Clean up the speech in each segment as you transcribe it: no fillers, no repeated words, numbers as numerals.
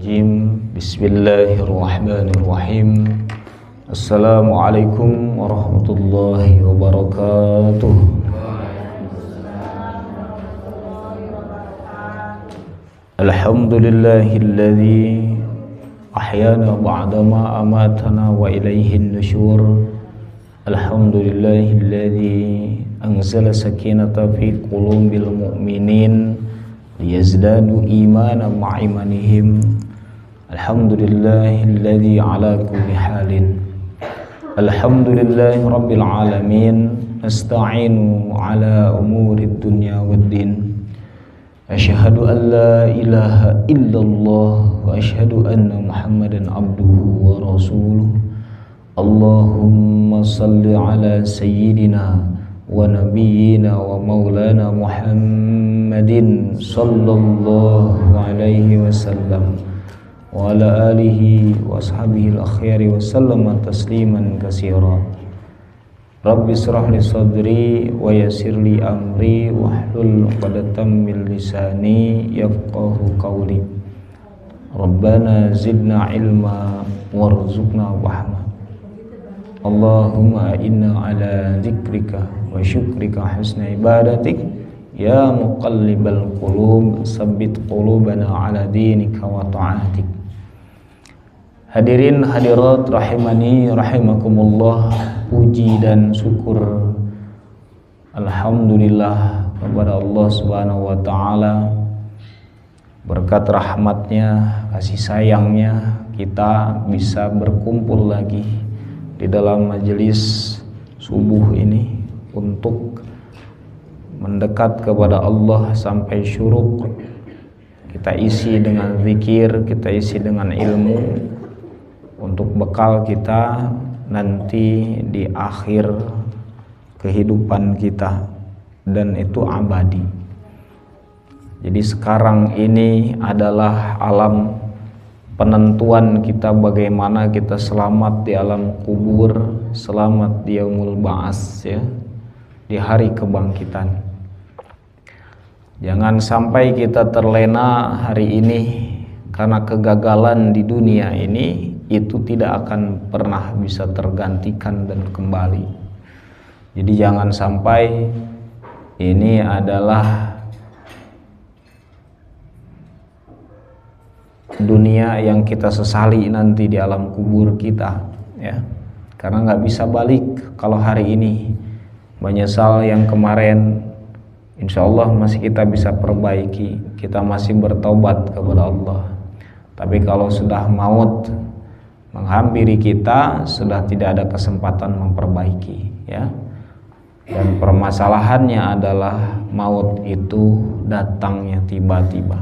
Bismillahirrahmanirrahim. Assalamualaikum warahmatullahi wabarakatuh. Alhamdulillahilladzi ahyana ba'dama amatana wa ilaihin nusyur. Alhamdulillahilladzi anzala sakinata fi qulubil mu'minin liyazdadu imanan ma'imanihim. Alhamdulillahilladzi ala kulli halin. Alhamdulillahi rabbil alamin. Nasta'inu ala umurid dunya waddin. Asyhadu an la ilaha illallah wa asyhadu anna Muhammadan abduhu wa rasuluh. Allahumma salli ala sayyidina wa nabiyyina wa maulana Muhammadin sallallahu alaihi wasallam wa ala alihi wa ashabihi al-akhyari wa sallama tasliman katsira. Rabbi shrah li sadri wa yassir li amri wahlul 'uqdatam min lisani yafqahu qawli. Rabbana zidna ilma warzuqna fahma. Allahumma inna ala dzikrika wa syukrika husna ibadatik ya muqallibal qulub tsabbit qulubana ala dinika wa ta'atik. Hadirin hadirat rahimani rahimakumullah, puji dan syukur alhamdulillah kepada Allah Subhanahu wa taala. Berkat rahmatnya, kasih sayangnya, kita bisa berkumpul lagi di dalam majelis subuh ini untuk mendekat kepada Allah sampai syuruk. Kita isi dengan zikir, kita isi dengan ilmu untuk bekal kita nanti di akhir kehidupan kita, dan itu abadi. Jadi sekarang ini adalah alam penentuan kita bagaimana kita selamat di alam kubur, selamat di yaumul ba'ats, ya, di hari kebangkitan. Jangan sampai kita terlena hari ini karena kegagalan di dunia ini, itu tidak akan pernah bisa tergantikan dan kembali. Jadi jangan sampai ini adalah dunia yang kita sesali nanti di alam kubur kita, ya, karena nggak bisa balik. Kalau hari ini menyesal yang kemarin, insya Allah masih kita bisa perbaiki, kita masih bertobat kepada Allah. Tapi kalau sudah maut menghampiri kita, sudah tidak ada kesempatan memperbaiki, ya. Dan permasalahannya adalah maut itu datangnya tiba-tiba,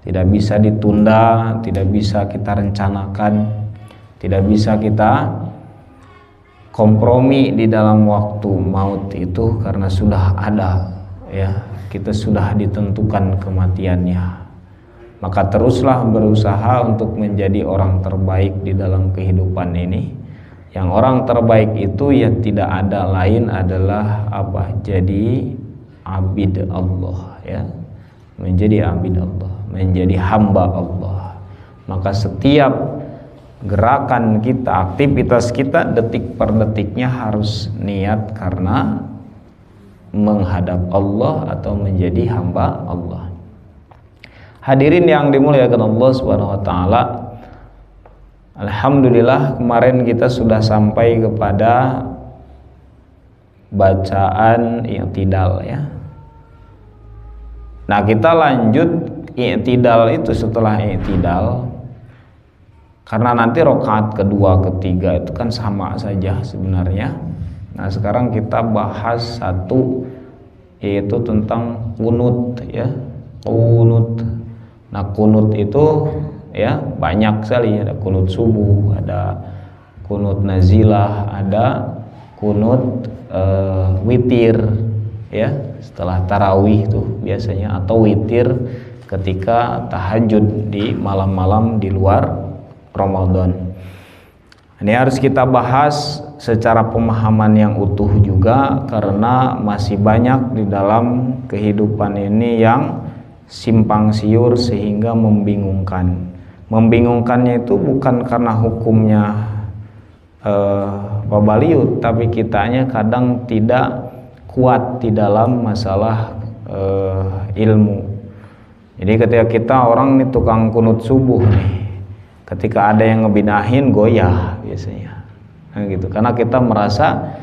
tidak bisa ditunda, tidak bisa kita rencanakan, tidak bisa kita kompromi di dalam waktu. Maut itu karena sudah ada, ya, kita sudah ditentukan kematiannya. Maka teruslah berusaha untuk menjadi orang terbaik di dalam kehidupan ini. Yang orang terbaik itu ya tidak ada lain adalah apa? Jadi abid Allah, ya. Menjadi abid Allah, menjadi hamba Allah. Maka setiap gerakan kita, aktivitas kita detik per detiknya harus niat karena menghadap Allah atau menjadi hamba Allah. Hadirin yang dimuliakan Allah Subhanahu wa taala, alhamdulillah kemarin kita sudah sampai kepada bacaan i'tidal, ya. Nah, kita lanjut i'tidal itu setelah i'tidal, karena nanti rakaat kedua, ketiga itu kan sama saja sebenarnya. Nah, sekarang kita bahas satu, yaitu tentang kunut, ya, kunut. Nah, kunut itu, ya, banyak sekali. Ada kunut subuh, ada kunut nazilah, ada kunut witir, ya, setelah tarawih itu biasanya, atau witir ketika tahajud di malam-malam di luar Ramadan. Ini harus kita bahas secara pemahaman yang utuh juga, karena masih banyak di dalam kehidupan ini yang simpang siur sehingga membingungkan. Membingungkannya itu bukan karena hukumnya babaliut, tapi kitanya kadang tidak kuat di dalam masalah ilmu. Jadi ketika kita orang nih tukang kunut subuh nih, ketika ada yang ngebinahin goyah biasanya, nah gitu, karena kita merasa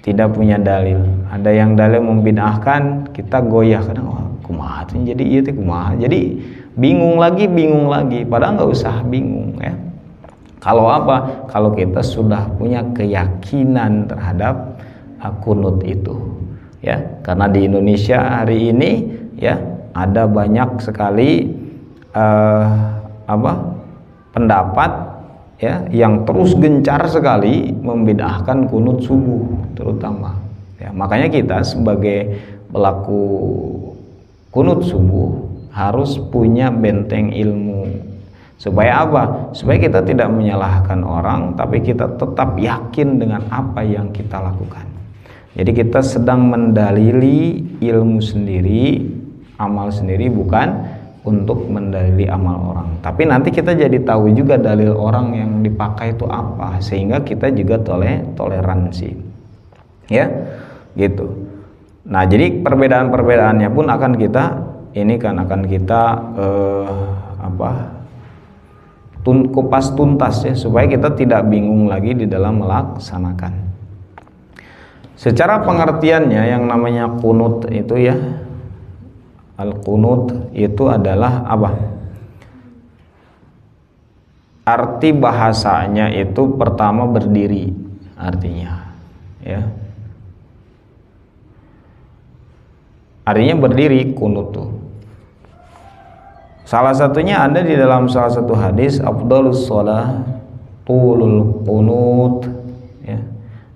tidak punya dalil. Ada yang dalil membid'ahkan, kita goyah kadang, wah kumaha jadi iya teh kumaha. Jadi bingung lagi, padahal nggak usah bingung ya. Kalau apa? Kalau kita sudah punya keyakinan terhadap kunut itu, ya. Karena di Indonesia hari ini ya ada banyak sekali pendapat ya yang terus gencar sekali membid'ahkan kunut subuh terutama. Ya, makanya kita sebagai pelaku kunut subuh harus punya benteng ilmu. Supaya apa? Supaya kita tidak menyalahkan orang, tapi kita tetap yakin dengan apa yang kita lakukan. Jadi kita sedang mendalili ilmu sendiri, amal sendiri, bukan untuk mendalili amal orang. Tapi nanti kita jadi tahu juga dalil orang yang dipakai itu apa, sehingga kita juga toleransi. Ya, gitu. Nah, jadi perbedaan-perbedaannya pun akan kita kupas tuntas ya, supaya kita tidak bingung lagi di dalam melaksanakan. Secara pengertiannya yang namanya kunut itu ya, al-qunut itu adalah apa? Arti bahasanya itu pertama berdiri artinya ya. Artinya berdiri kunut tuh. Salah satunya ada di dalam salah satu hadis, afdhalus shalah tulul qunut ya.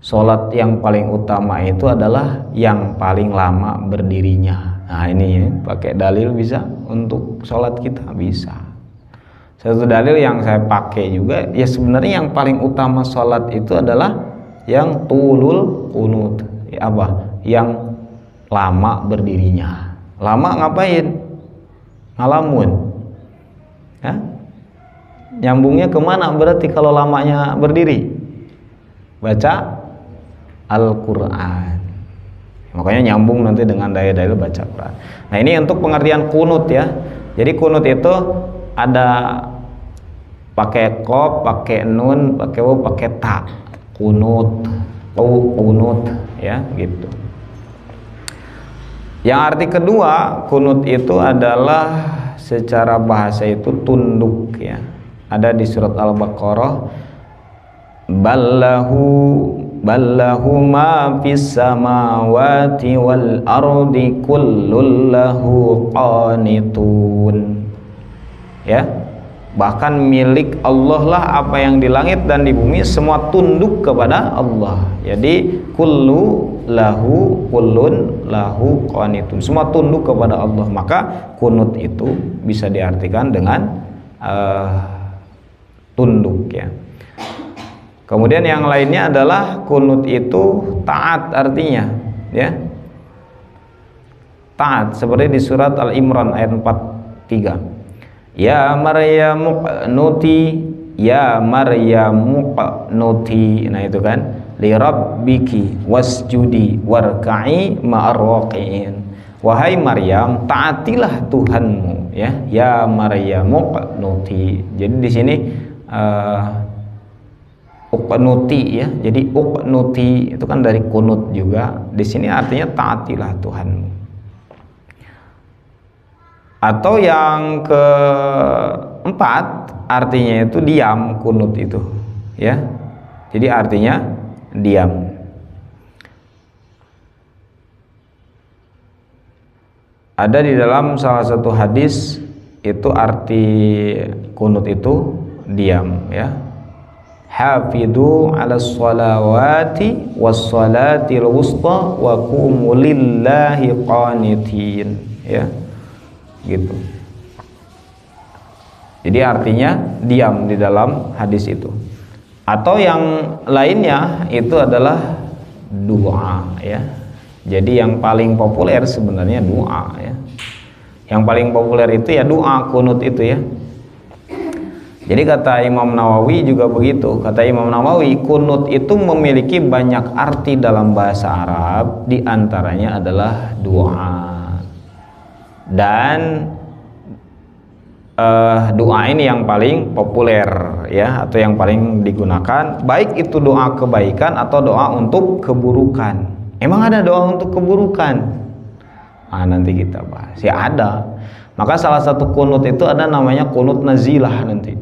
Salat yang paling utama itu adalah yang paling lama berdirinya. Nah, ini ya, pakai dalil bisa untuk salat kita bisa. Satu dalil yang saya pakai juga ya, sebenarnya yang paling utama salat itu adalah yang tulul qunut. Ya, apa? Yang lama berdirinya. Lama ngapain? Ngalamun ya? Nyambungnya kemana berarti kalau lamanya berdiri? Baca Al-Quran. Makanya nyambung nanti dengan dalil-dalil baca Quran. Nah, ini untuk pengertian kunut ya. Jadi kunut itu ada pakai qaf, pakai nun, pakai waw, pakai ta. Kunut, kunut ya gitu. Yang arti kedua, kunut itu adalah secara bahasa itu tunduk ya. Ada di surat Al-Baqarah, ballahu ma fis samawati wal ardi kullun lahu qanitun. Ya. Bahkan milik Allah lah apa yang di langit dan di bumi, semua tunduk kepada Allah. Jadi kullun lahu qanitun, semua tunduk kepada Allah. Maka kunut itu bisa diartikan dengan tunduk ya. Kemudian yang lainnya adalah kunut itu taat artinya ya. Taat seperti di surat Al-Imran ayat 43. Ya Maryamu qnuti. Nah itu kan, li rabbiki wasjudi warka'i ma'ar raqi'in. Wahai Maryam, taatilah Tuhanmu ya. Ya Maryamu qnuti. Jadi di sini uqnuti ya. Jadi uqnuti itu kan dari kunut juga. Di sini artinya taatilah Tuhanmu. Atau yang keempat artinya itu diam, kunut itu ya. Jadi artinya diam. Ada di dalam salah satu hadis itu arti kunut itu diam ya. Hafidhu 'alas shalawati was salatil wusta wa qumu lillahi qanitin ya. Gitu. Jadi artinya diam di dalam hadis itu. Atau yang lainnya itu adalah doa ya. Jadi yang paling populer sebenarnya doa ya. Yang paling populer itu ya doa kunut itu ya. Jadi kata Imam Nawawi juga begitu. Kata Imam Nawawi, kunut itu memiliki banyak arti dalam bahasa Arab, di antaranya adalah doa. Dan doa ini yang paling populer ya, atau yang paling digunakan, baik itu doa kebaikan atau doa untuk keburukan. Emang ada doa untuk keburukan? Nah, nanti kita bahas. Ya ada. Maka salah satu kunut itu ada namanya kunut nazilah nanti.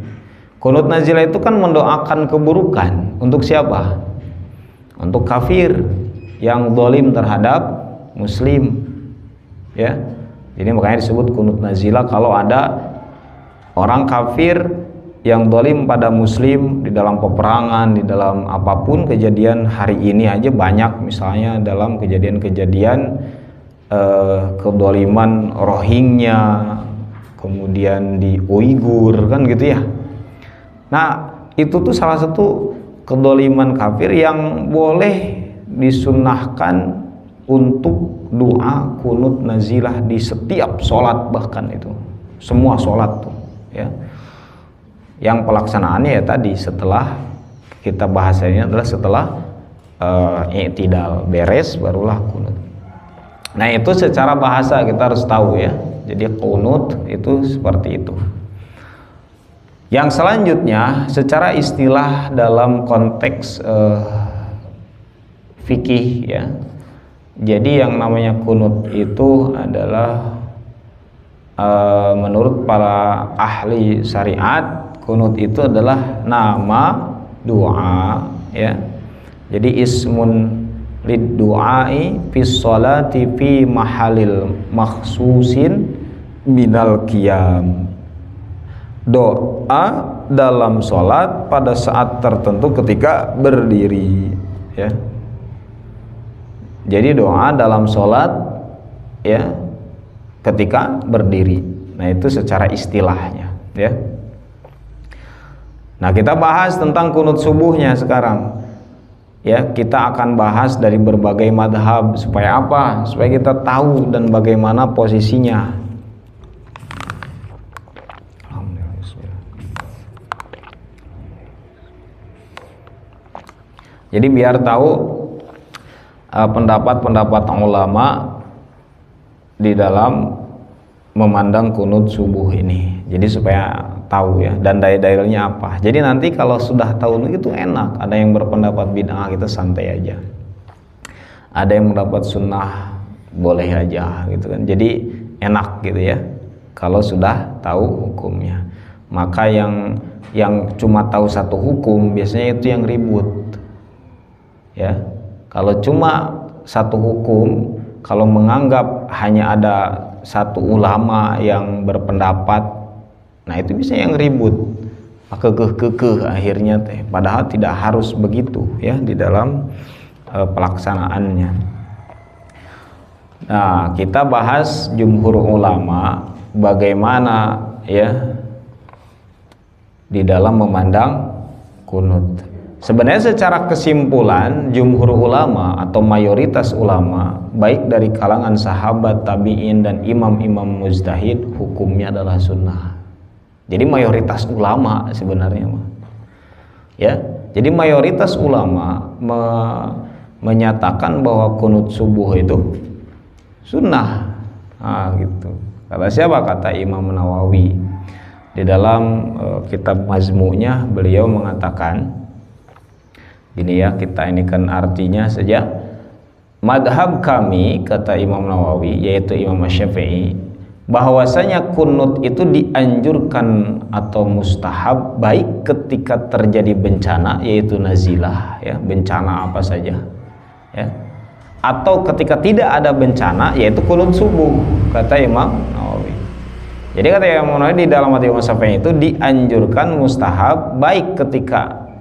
Kunut nazilah itu kan mendoakan keburukan untuk siapa? Untuk kafir yang zalim terhadap muslim. Ya. Jadi makanya disebut kunut nazilah kalau ada orang kafir yang zalim pada muslim di dalam peperangan, di dalam apapun kejadian hari ini aja banyak, misalnya dalam kejadian-kejadian kedzaliman Rohingya, kemudian di Uighur kan gitu ya. Nah, itu tuh salah satu kedzaliman kafir yang boleh disunnahkan untuk doa kunut nazilah di setiap sholat, bahkan itu semua sholat tuh ya. Yang pelaksanaannya ya tadi setelah kita bahasanya adalah setelah i'tidal beres barulah kunut. Nah, itu secara bahasa kita harus tahu ya. Jadi kunut itu seperti itu. Yang selanjutnya secara istilah dalam konteks fikih ya. Jadi yang namanya kunut itu adalah menurut para ahli syariat, kunut itu adalah nama doa ya. Jadi ismun lid du'ai fis sholati fi mahalil makhsusin minal qiyam. Doa dalam sholat pada saat tertentu ketika berdiri ya. Jadi doa dalam sholat ya ketika berdiri. Nah, itu secara istilahnya ya. Nah, kita bahas tentang kunut subuhnya sekarang ya. Kita akan bahas dari berbagai madhab. Supaya apa? Supaya kita tahu dan bagaimana posisinya. Jadi biar tahu pendapat-pendapat ulama di dalam memandang kunut subuh ini. Jadi supaya tahu ya, dan dalil-dalilnya apa. Jadi nanti kalau sudah tahu itu enak. Ada yang berpendapat bid'ah, kita santai aja. Ada yang mendapat sunnah, boleh aja gitu kan. Jadi enak gitu ya kalau sudah tahu hukumnya. Maka yang cuma tahu satu hukum biasanya itu yang ribut ya. Kalau cuma satu hukum, kalau menganggap hanya ada satu ulama yang berpendapat, nah itu bisa yang ribut, kekeh akhirnya teh. Padahal tidak harus begitu ya di dalam pelaksanaannya. Nah, kita bahas jumhur ulama bagaimana ya di dalam memandang kunut. Sebenarnya secara kesimpulan jumhur ulama atau mayoritas ulama baik dari kalangan sahabat, tabi'in dan imam-imam mujtahid hukumnya adalah sunnah. Jadi mayoritas ulama sebenarnya ya. Jadi mayoritas ulama menyatakan bahwa kunut subuh itu sunnah. Nah, gitu. Kata siapa? Kata Imam Nawawi. Di dalam kitab Majmu'nya beliau mengatakan ini ya, kita ini kan artinya saja. Madhab kami, kata Imam Nawawi, yaitu Imam Syafi'i, bahwasanya kunut itu dianjurkan atau mustahab baik ketika terjadi bencana, yaitu nazilah ya, bencana apa saja ya, atau ketika tidak ada bencana, yaitu kunut subuh, kata Imam Nawawi. Jadi kata Imam Nawawi di dalam hadis Imam Syafi'i itu dianjurkan mustahab baik ketika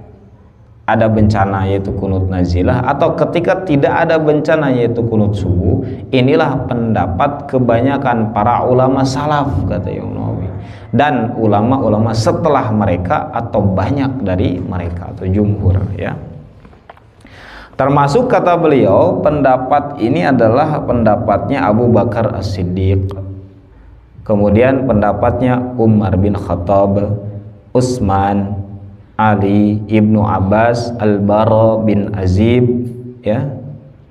ada bencana yaitu kunut nazilah atau ketika tidak ada bencana yaitu kunut subuh. Inilah pendapat kebanyakan para ulama salaf, kata Imam Nawawi, dan ulama-ulama setelah mereka atau banyak dari mereka atau jumhur ya. Termasuk kata beliau pendapat ini adalah pendapatnya Abu Bakar As-Siddiq, kemudian pendapatnya Umar bin Khattab, Utsman, Ali, Ibnu Abbas, Al-Bara bin Azib, ya,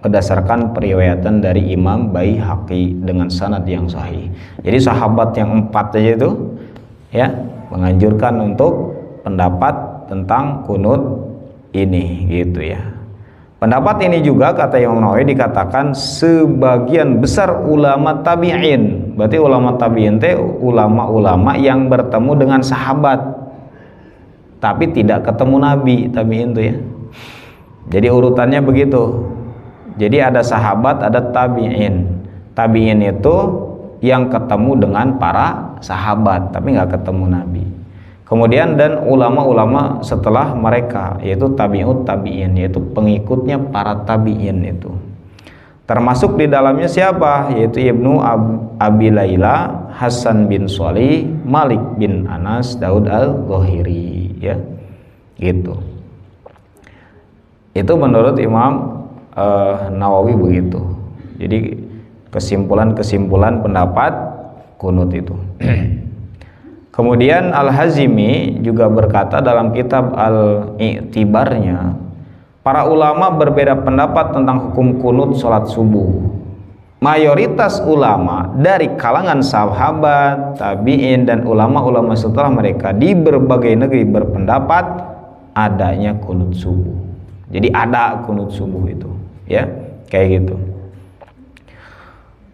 berdasarkan periwayatan dari Imam Baihaqi dengan sanad yang sahih. Jadi sahabat yang 4 aja itu ya menganjurkan untuk pendapat tentang kunut ini gitu ya. Pendapat ini juga kata Imam Nawawi dikatakan sebagian besar ulama tabi'in. Berarti ulama tabi'in itu ulama-ulama yang bertemu dengan sahabat tapi tidak ketemu Nabi, tabi'in itu ya. Jadi urutannya begitu. Jadi ada sahabat, ada tabi'in. Tabi'in itu yang ketemu dengan para sahabat tapi nggak ketemu Nabi. Kemudian dan ulama-ulama setelah mereka, yaitu tabi'ut tabi'in, yaitu pengikutnya para tabi'in itu. Termasuk di dalamnya siapa? Yaitu Ibnu Abi Laila, Hasan bin Shalih, Malik bin Anas, Daud al-Zahiri, ya. Gitu. Itu menurut Imam Nawawi begitu. Jadi kesimpulan-kesimpulan pendapat kunut itu. Kemudian Al-Hazimi juga berkata dalam kitab Al-I'tibarnya, para ulama berbeda pendapat tentang hukum kunut sholat subuh. Mayoritas ulama dari kalangan sahabat, tabi'in, dan ulama-ulama setelah mereka di berbagai negeri berpendapat adanya kunut subuh. Jadi ada kunut subuh itu, ya, kayak gitu.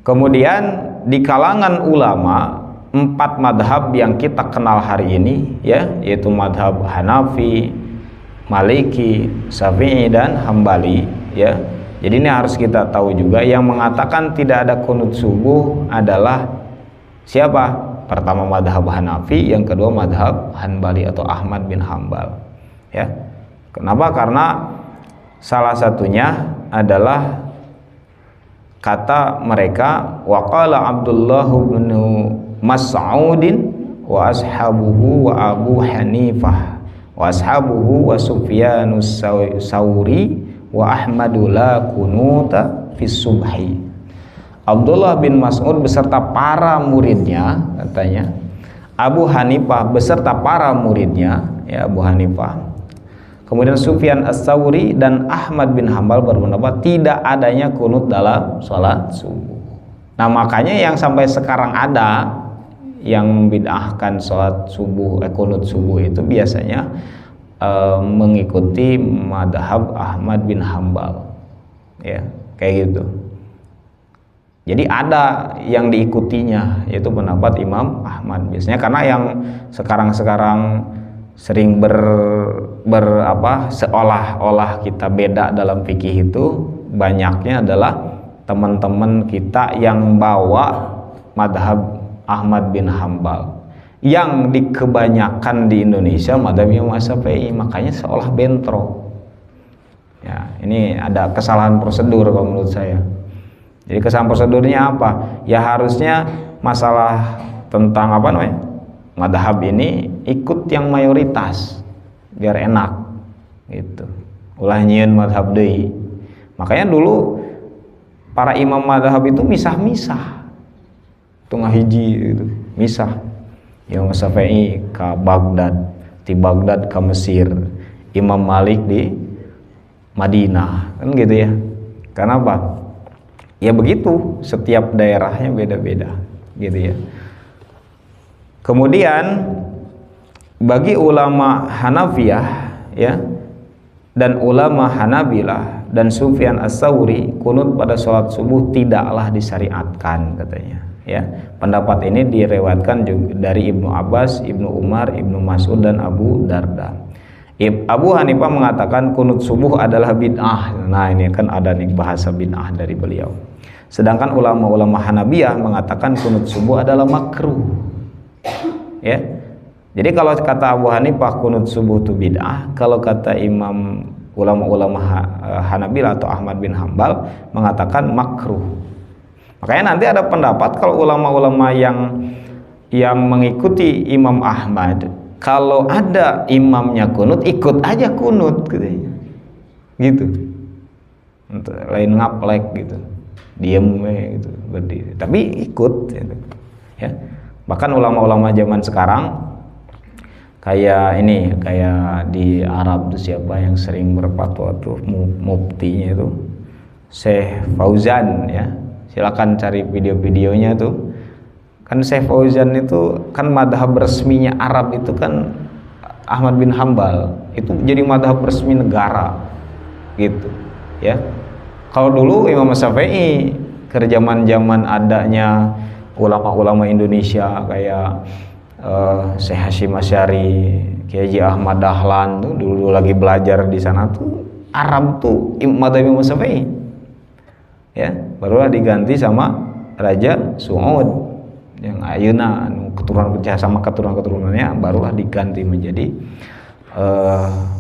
Kemudian di kalangan ulama 4 madhab yang kita kenal hari ini, ya, yaitu madhab Hanafi, Maliki, Syafi'i, dan Hambali, ya. Jadi ini harus kita tahu juga, yang mengatakan tidak ada kunut subuh adalah siapa? Pertama madhab Hanafi, yang kedua madhab Hanbali atau Ahmad bin Hambal, ya. Kenapa? Karena salah satunya adalah kata mereka, waqala Abdullah bin Mas'udin wa ashabuhu wa Abu Hanifah wa ashabuhu wa Sufyanus Sauri wa Ahmadu la kunuta fis subhi. Abdullah bin Mas'ud beserta para muridnya, katanya, Abu Hanifah beserta para muridnya, ya, Abu Hanifah, kemudian Sufyan As-Sauri dan Ahmad bin Hambal berpendapat tidak adanya kunut dalam sholat subuh. Nah makanya yang sampai sekarang ada yang membid'ahkan sholat subuh, kunut subuh itu biasanya mengikuti madhab Ahmad bin Hambal, ya, kayak gitu. Jadi ada yang diikutinya, yaitu pendapat Imam Ahmad biasanya, karena yang sekarang sering seolah-olah kita beda dalam fikih itu banyaknya adalah teman-teman kita yang bawa madhab Ahmad bin Hambal, yang kebanyakan di Indonesia madhab Imam Syafi'i, makanya seolah bentrok. Ya, ini ada kesalahan prosedur kalau menurut saya. Jadi kesalahan prosedurnya apa? Ya harusnya masalah tentang madhab ini ikut yang mayoritas biar enak gitu. Ulah nyieun madhab deui. Makanya dulu para imam madhab itu misah-misah. Tengah hiji gitu, misah. Imam Syafi'i ke Baghdad, di Baghdad ke Mesir, Imam Malik di Madinah, kan gitu ya. Kenapa? Ya begitu, setiap daerahnya beda-beda gitu ya. Kemudian bagi ulama Hanafiyah, ya, dan ulama Hanabilah dan Sufyan As-Sauri, kunut pada sholat subuh tidaklah disyariatkan, katanya, ya. Pendapat ini diriwayatkan juga dari Ibnu Abbas, Ibnu Umar, Ibnu Mas'ud, dan Abu Darda. Abu Hanifah mengatakan kunut subuh adalah bid'ah. Nah ini kan ada nih bahasa bid'ah dari beliau. Sedangkan ulama-ulama Hanabiyah mengatakan kunut subuh adalah makruh, ya. Jadi kalau kata Abu Hanifah kunut subuh itu bid'ah, kalau kata ulama-ulama Hanabilah atau Ahmad bin Hambal mengatakan makruh. Makanya nanti ada pendapat kalau ulama-ulama yang mengikuti Imam Ahmad, kalau ada imamnya kunut, ikut aja kunut gitu. Lain ngaplek gitu, diem gitu, berdiri, tapi ikut gitu. Ya. Bahkan ulama-ulama zaman sekarang Kayak ini, kayak di Arab tuh siapa yang sering berfatwa tuh, muftinya itu Syekh Fauzan ya. Silakan cari video-videonya tuh. Kan Syekh Fauzan itu kan madhab resminya Arab itu kan Ahmad bin Hambal, itu jadi madhab resmi negara gitu ya. Kalau dulu Imam Syafi'i ke zaman adanya ulama-ulama Indonesia kayak Syekh Hashim Asy'ari, Kiai Haji Ahmad Dahlan tuh dulu lagi belajar di sana tuh Arab tuh madzhab Imam Syafi'i. Ya, barulah diganti sama Raja Su'ud yang ayeuna keturunan sama keturunan-keturunannya barulah diganti menjadi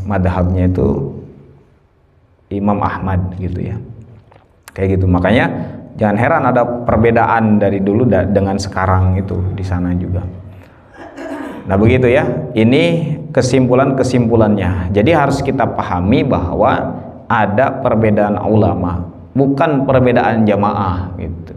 madhabnya itu Imam Ahmad gitu ya. Kayak gitu. Makanya jangan heran ada perbedaan dari dulu dengan sekarang itu di sana juga. Nah begitu ya, ini kesimpulan-kesimpulannya. Jadi harus kita pahami bahwa ada perbedaan ulama, bukan perbedaan jamaah gitu.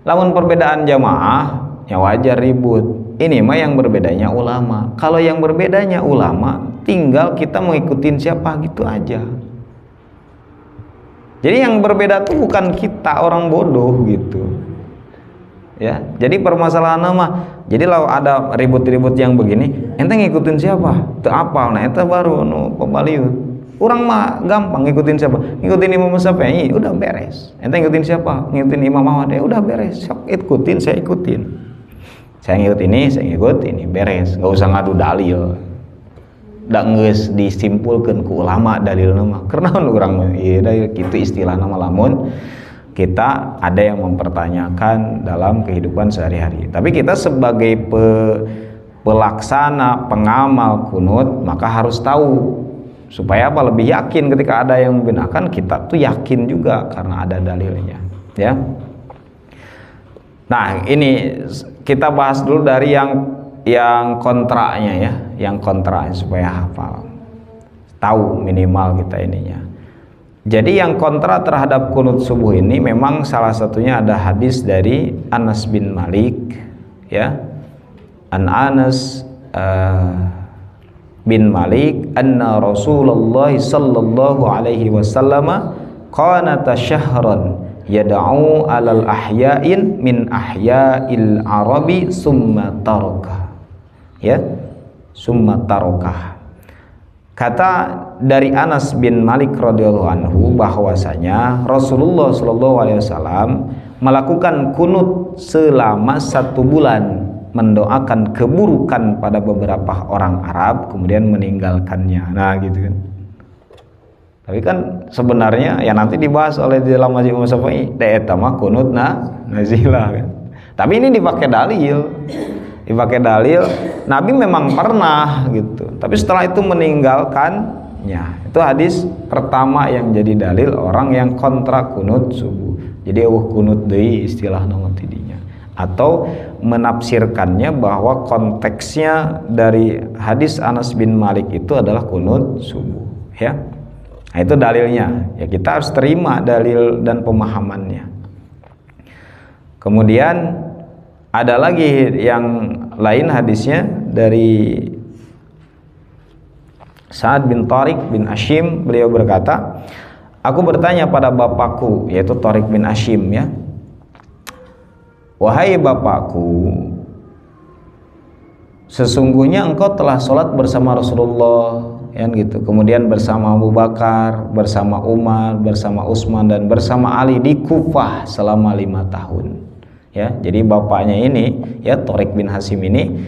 Lamun perbedaan jamaah, ya wajar ribut. Ini mah yang berbedanya ulama. Kalau yang berbedanya ulama, tinggal kita mengikutin siapa gitu aja. Jadi yang berbeda tuh bukan kita orang bodoh gitu. Ya, jadi permasalahan mah, jadi kalau ada ribut-ribut yang begini, ente ngikutin siapa? Itu apa? Nah, ente baru pembaliut. Orang mah gampang ngikutin siapa? Ngikutin Imam Syafi'i, udah beres. Ente ngikutin siapa? Ngikutin Imam Ahmad, udah beres. Sok ikutin, saya ikutin. Saya ngikut ini, saya ngikut ini, beres. Nggak usah ngadu dalil. Da geus disimpulkeun ku ulama dalilna mah. Karena orang ieu da kitu istilahna mah lamun kita ada yang mempertanyakan dalam kehidupan sehari-hari. Tapi kita sebagai pelaksana, pengamal kunut, maka harus tahu supaya apa, lebih yakin ketika ada yang membenarkan, kita tuh yakin juga karena ada dalilnya, ya. Nah, ini kita bahas dulu dari yang kontranya ya, yang kontra supaya hafal. Tahu minimal kita ininya. Jadi yang kontra terhadap kunut subuh ini memang salah satunya ada hadis dari Anas bin Malik ya. Anas bin Malik anna Rasulullah sallallahu alaihi wasallam qanata syahran yad'u 'alal ahya'in min ahya'il arabi summa taraka. Ya. Summa taraka. Kata dari Anas bin Malik radhiyallahu anhu bahwasanya Rasulullah sallallahu alaihi wasallam melakukan kunut selama 1 bulan, mendoakan keburukan pada beberapa orang Arab kemudian meninggalkannya. Nah gitu kan. Tapi kan sebenarnya ya nanti dibahas oleh di dalam mazhab Imam Syafi'i eta mah kunut nazilah kan. Tapi ini dipakai dalil. Nabi memang pernah gitu, tapi setelah itu meninggalkannya. Itu hadis pertama yang jadi dalil orang yang kontra kunut subuh. Jadi kunut deui istilah nama tidinya, atau menafsirkannya bahwa konteksnya dari hadis Anas bin Malik itu adalah kunut subuh ya. Nah, itu dalilnya ya, kita harus terima dalil dan pemahamannya. Kemudian ada lagi yang lain hadisnya dari Sa'ad bin Tariq bin Hashim, beliau berkata, aku bertanya pada bapakku, yaitu Tariq bin Hashim ya, wahai bapakku, sesungguhnya engkau telah sholat bersama Rasulullah ya gitu, kemudian bersama Abu Bakar, bersama Umar, bersama Utsman dan bersama Ali di Kufah selama 5 tahun. Ya, jadi bapaknya ini ya Tariq bin Hashim ini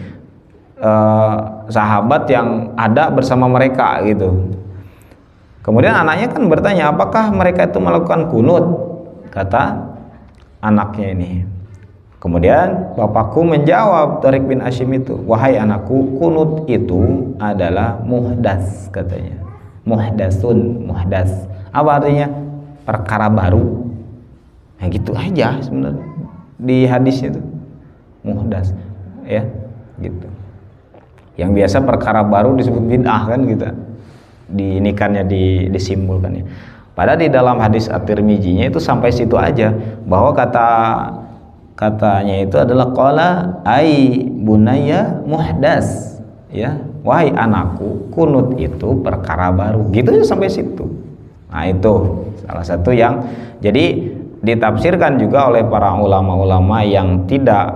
sahabat yang ada bersama mereka gitu. Kemudian anaknya kan bertanya, apakah mereka itu melakukan kunut? Kata anaknya ini. Kemudian bapakku menjawab Tariq bin Hashim itu, wahai anakku, kunut itu adalah muhdas katanya. Muhdas. Apa artinya? Perkara baru. Nah gitu aja sebenarnya. Di hadisnya itu muhdas ya gitu. Yang biasa perkara baru disebut bid'ah kan gitu. Diinikannya disimbolkannya. Padahal di dalam hadis At-Tirmidzi-nya itu sampai situ aja, bahwa katanya itu adalah qala ai bunayya muhdas ya, wahai anakku, kunut itu perkara baru, gitu ya sampai situ. Nah itu salah satu yang jadi ditafsirkan juga oleh para ulama-ulama yang tidak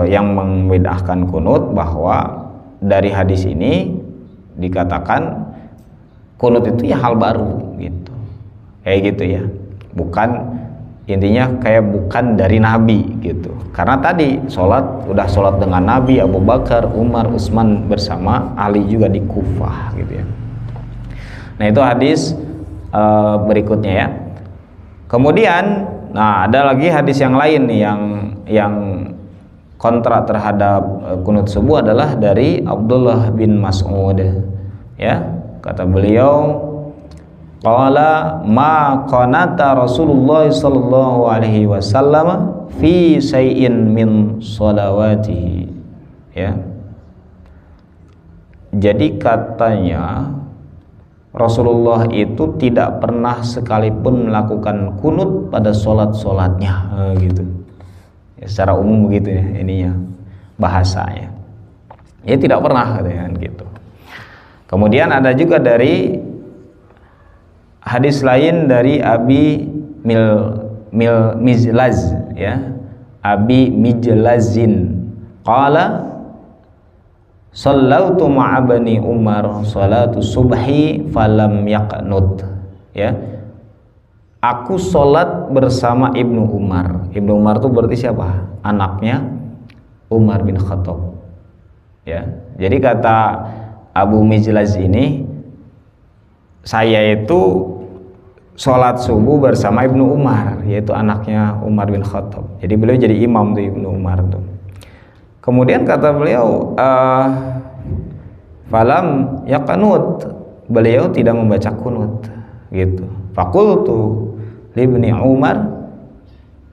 yang membedahkan kunut, bahwa dari hadis ini dikatakan kunut itu ya hal baru gitu, kayak gitu ya, bukan intinya kayak bukan dari Nabi gitu, karena tadi udah sholat dengan Nabi, Abu Bakar, Umar, Utsman bersama Ali juga di Kufah gitu ya. Nah itu hadis berikutnya ya. Kemudian nah ada lagi hadis yang lain nih yang kontra terhadap kunut subuh adalah dari Abdullah bin Mas'ud ya, kata beliau, qala ma qanata Rasulullah sallallahu alaihi wasallam fi syai'in min shalawatihi ya. Jadi katanya Rasulullah itu tidak pernah sekalipun melakukan kunut pada sholat-sholatnya gitu ya, secara umum begitu ya ininya bahasanya ya, tidak pernah gitu. Kemudian ada juga dari hadis lain dari Abi Mijlaz ya, Abi Mijlazin qala sallautu ma'a bani Umar salatu subhi falam yaqnut ya, aku sholat bersama Ibnu Umar. Ibnu Umar itu berarti siapa? Anaknya Umar bin Khattab ya. Jadi kata Abu Mijlaz ini, saya itu sholat subuh bersama Ibnu Umar, yaitu anaknya Umar bin Khattab. Jadi beliau jadi imam tuh Ibnu Umar tuh. Kemudian kata beliau falam yaqnut, beliau tidak membaca kunut gitu. Faqultu li Ibni Umar,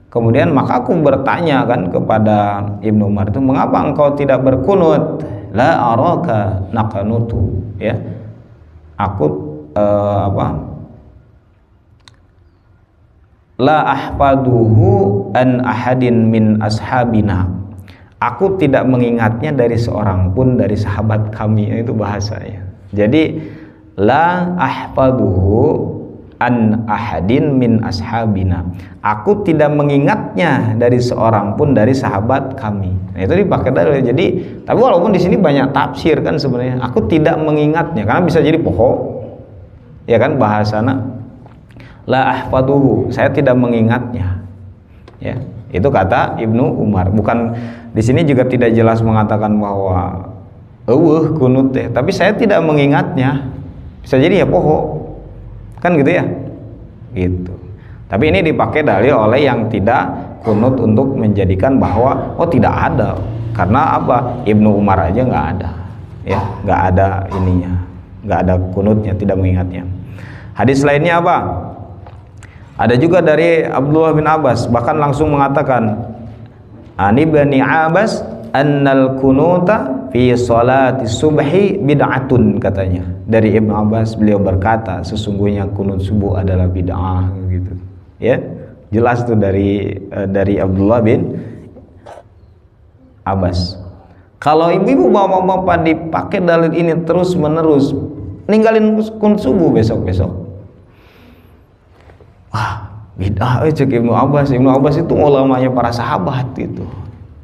kemudian maka aku bertanya kan kepada Ibnu Umar itu, mengapa engkau tidak berkunut? La araka naqnutu ya, aku la ahfaduhu an ahadin min ashabina, aku tidak mengingatnya dari seorang pun dari sahabat kami. Itu bahasanya. Jadi la ahfaduhu an ahadin min ashabina, aku tidak mengingatnya dari seorang pun dari sahabat kami. Nah, itu dipakai dalil. Jadi tapi walaupun di sini banyak tafsir kan sebenarnya, aku tidak mengingatnya karena bisa jadi pohon ya kan bahasana, la ahfaduhu, saya tidak mengingatnya ya. Itu kata Ibnu Umar. Bukan di sini juga tidak jelas mengatakan bahwa kunut deh, tapi saya tidak mengingatnya. Bisa jadi ya poho. Kan gitu ya? Gitu. Tapi ini dipakai dalil oleh yang tidak kunut untuk menjadikan bahwa tidak ada. Karena apa? Ibnu Umar aja nggak ada. Ya, nggak ada ininya. Nggak ada kunutnya, tidak mengingatnya. Hadis lainnya apa? Ada juga dari Abdullah bin Abbas, bahkan langsung mengatakan ani bani Abbas annal kunuta fi salati subhi bid'atun, katanya. Dari Ibnu Abbas beliau berkata sesungguhnya kunut subuh adalah bid'ah gitu. Ya, jelas tuh dari Abdullah bin Abbas. Kalau ibu-ibu bapak-bapak dipakai dalil ini terus menerus, ninggalin kunut subuh besok-besok, wah bid'ah cek Ibnu Abbas. Ibnu Abbas itu ulamanya para sahabat itu.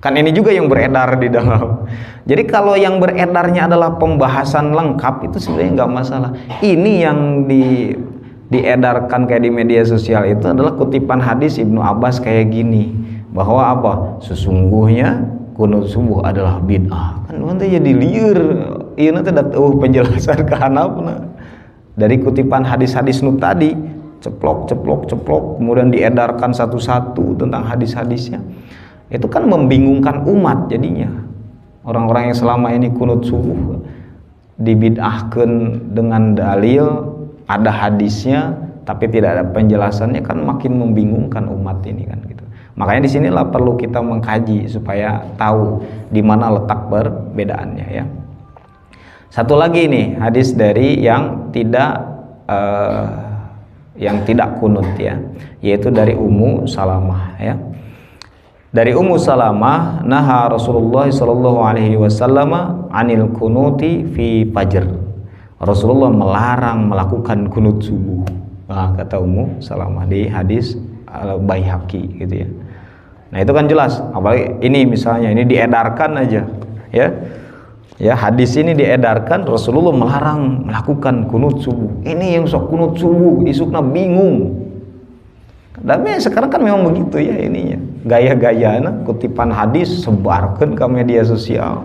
Kan ini juga yang beredar di dalam. Jadi kalau yang beredarnya adalah pembahasan lengkap itu sebenarnya nggak masalah. Ini yang diedarkan kayak di media sosial itu adalah kutipan hadis Ibnu Abbas kayak gini, bahwa apa? Sesungguhnya kunut subuh adalah bid'ah. Kan nanti jadi liur. Iya nanti ada penjelasan ke hanapna dari kutipan hadis-hadis nu tadi. Ceplok, kemudian diedarkan satu-satu tentang hadis-hadisnya. Itu kan membingungkan umat jadinya. Orang-orang yang selama ini kunut subuh dibid'ahkan dengan dalil, ada hadisnya tapi tidak ada penjelasannya, kan makin membingungkan umat ini kan gitu. Makanya disinilah perlu kita mengkaji supaya tahu di mana letak perbedaannya ya. Satu lagi nih hadis dari yang tidak kunut ya, yaitu dari Ummu Salamah ya. Dari Ummu Salamah, naha Rasulullah sallallahu alaihi wasallam anil kunuti fi fajr. Rasulullah melarang melakukan kunut subuh. Nah, kata Ummu Salamah di hadis Al-Baihaqi gitu ya. Nah, itu kan jelas, apalagi ini misalnya ini diedarkan aja ya. Ya, hadis ini diedarkan Rasulullah melarang melakukan kunut subuh. Ini yang sok kunut subuh, isukna bingung. Tapi sekarang kan memang begitu ya ininya. Gaya-gaya kutipan hadis sebarkan ke media sosial.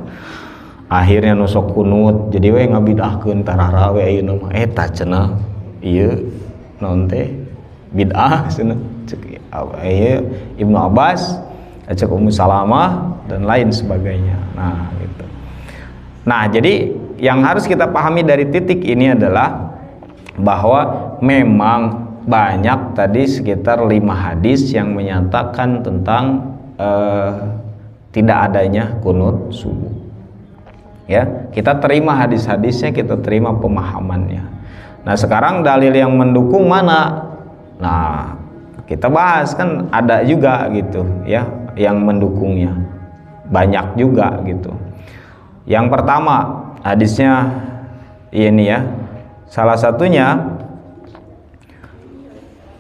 Akhirnya nusok kunut jadi we ngabidahkeun tarara we ayeuna mah eta cenah. Ieu naon teh bid'ah cenah. Cek ieu Ibnu Abbas, cek Ummu Salamah dan lain sebagainya. Nah, gitu. Nah, jadi yang harus kita pahami dari titik ini adalah bahwa memang banyak tadi sekitar 5 hadis yang menyatakan tentang tidak adanya kunut subuh. Ya, kita terima hadis-hadisnya, kita terima pemahamannya. Nah, sekarang dalil yang mendukung mana? Nah, kita bahas kan ada juga gitu ya yang mendukungnya. Banyak juga gitu. Yang pertama, hadisnya ini ya. Salah satunya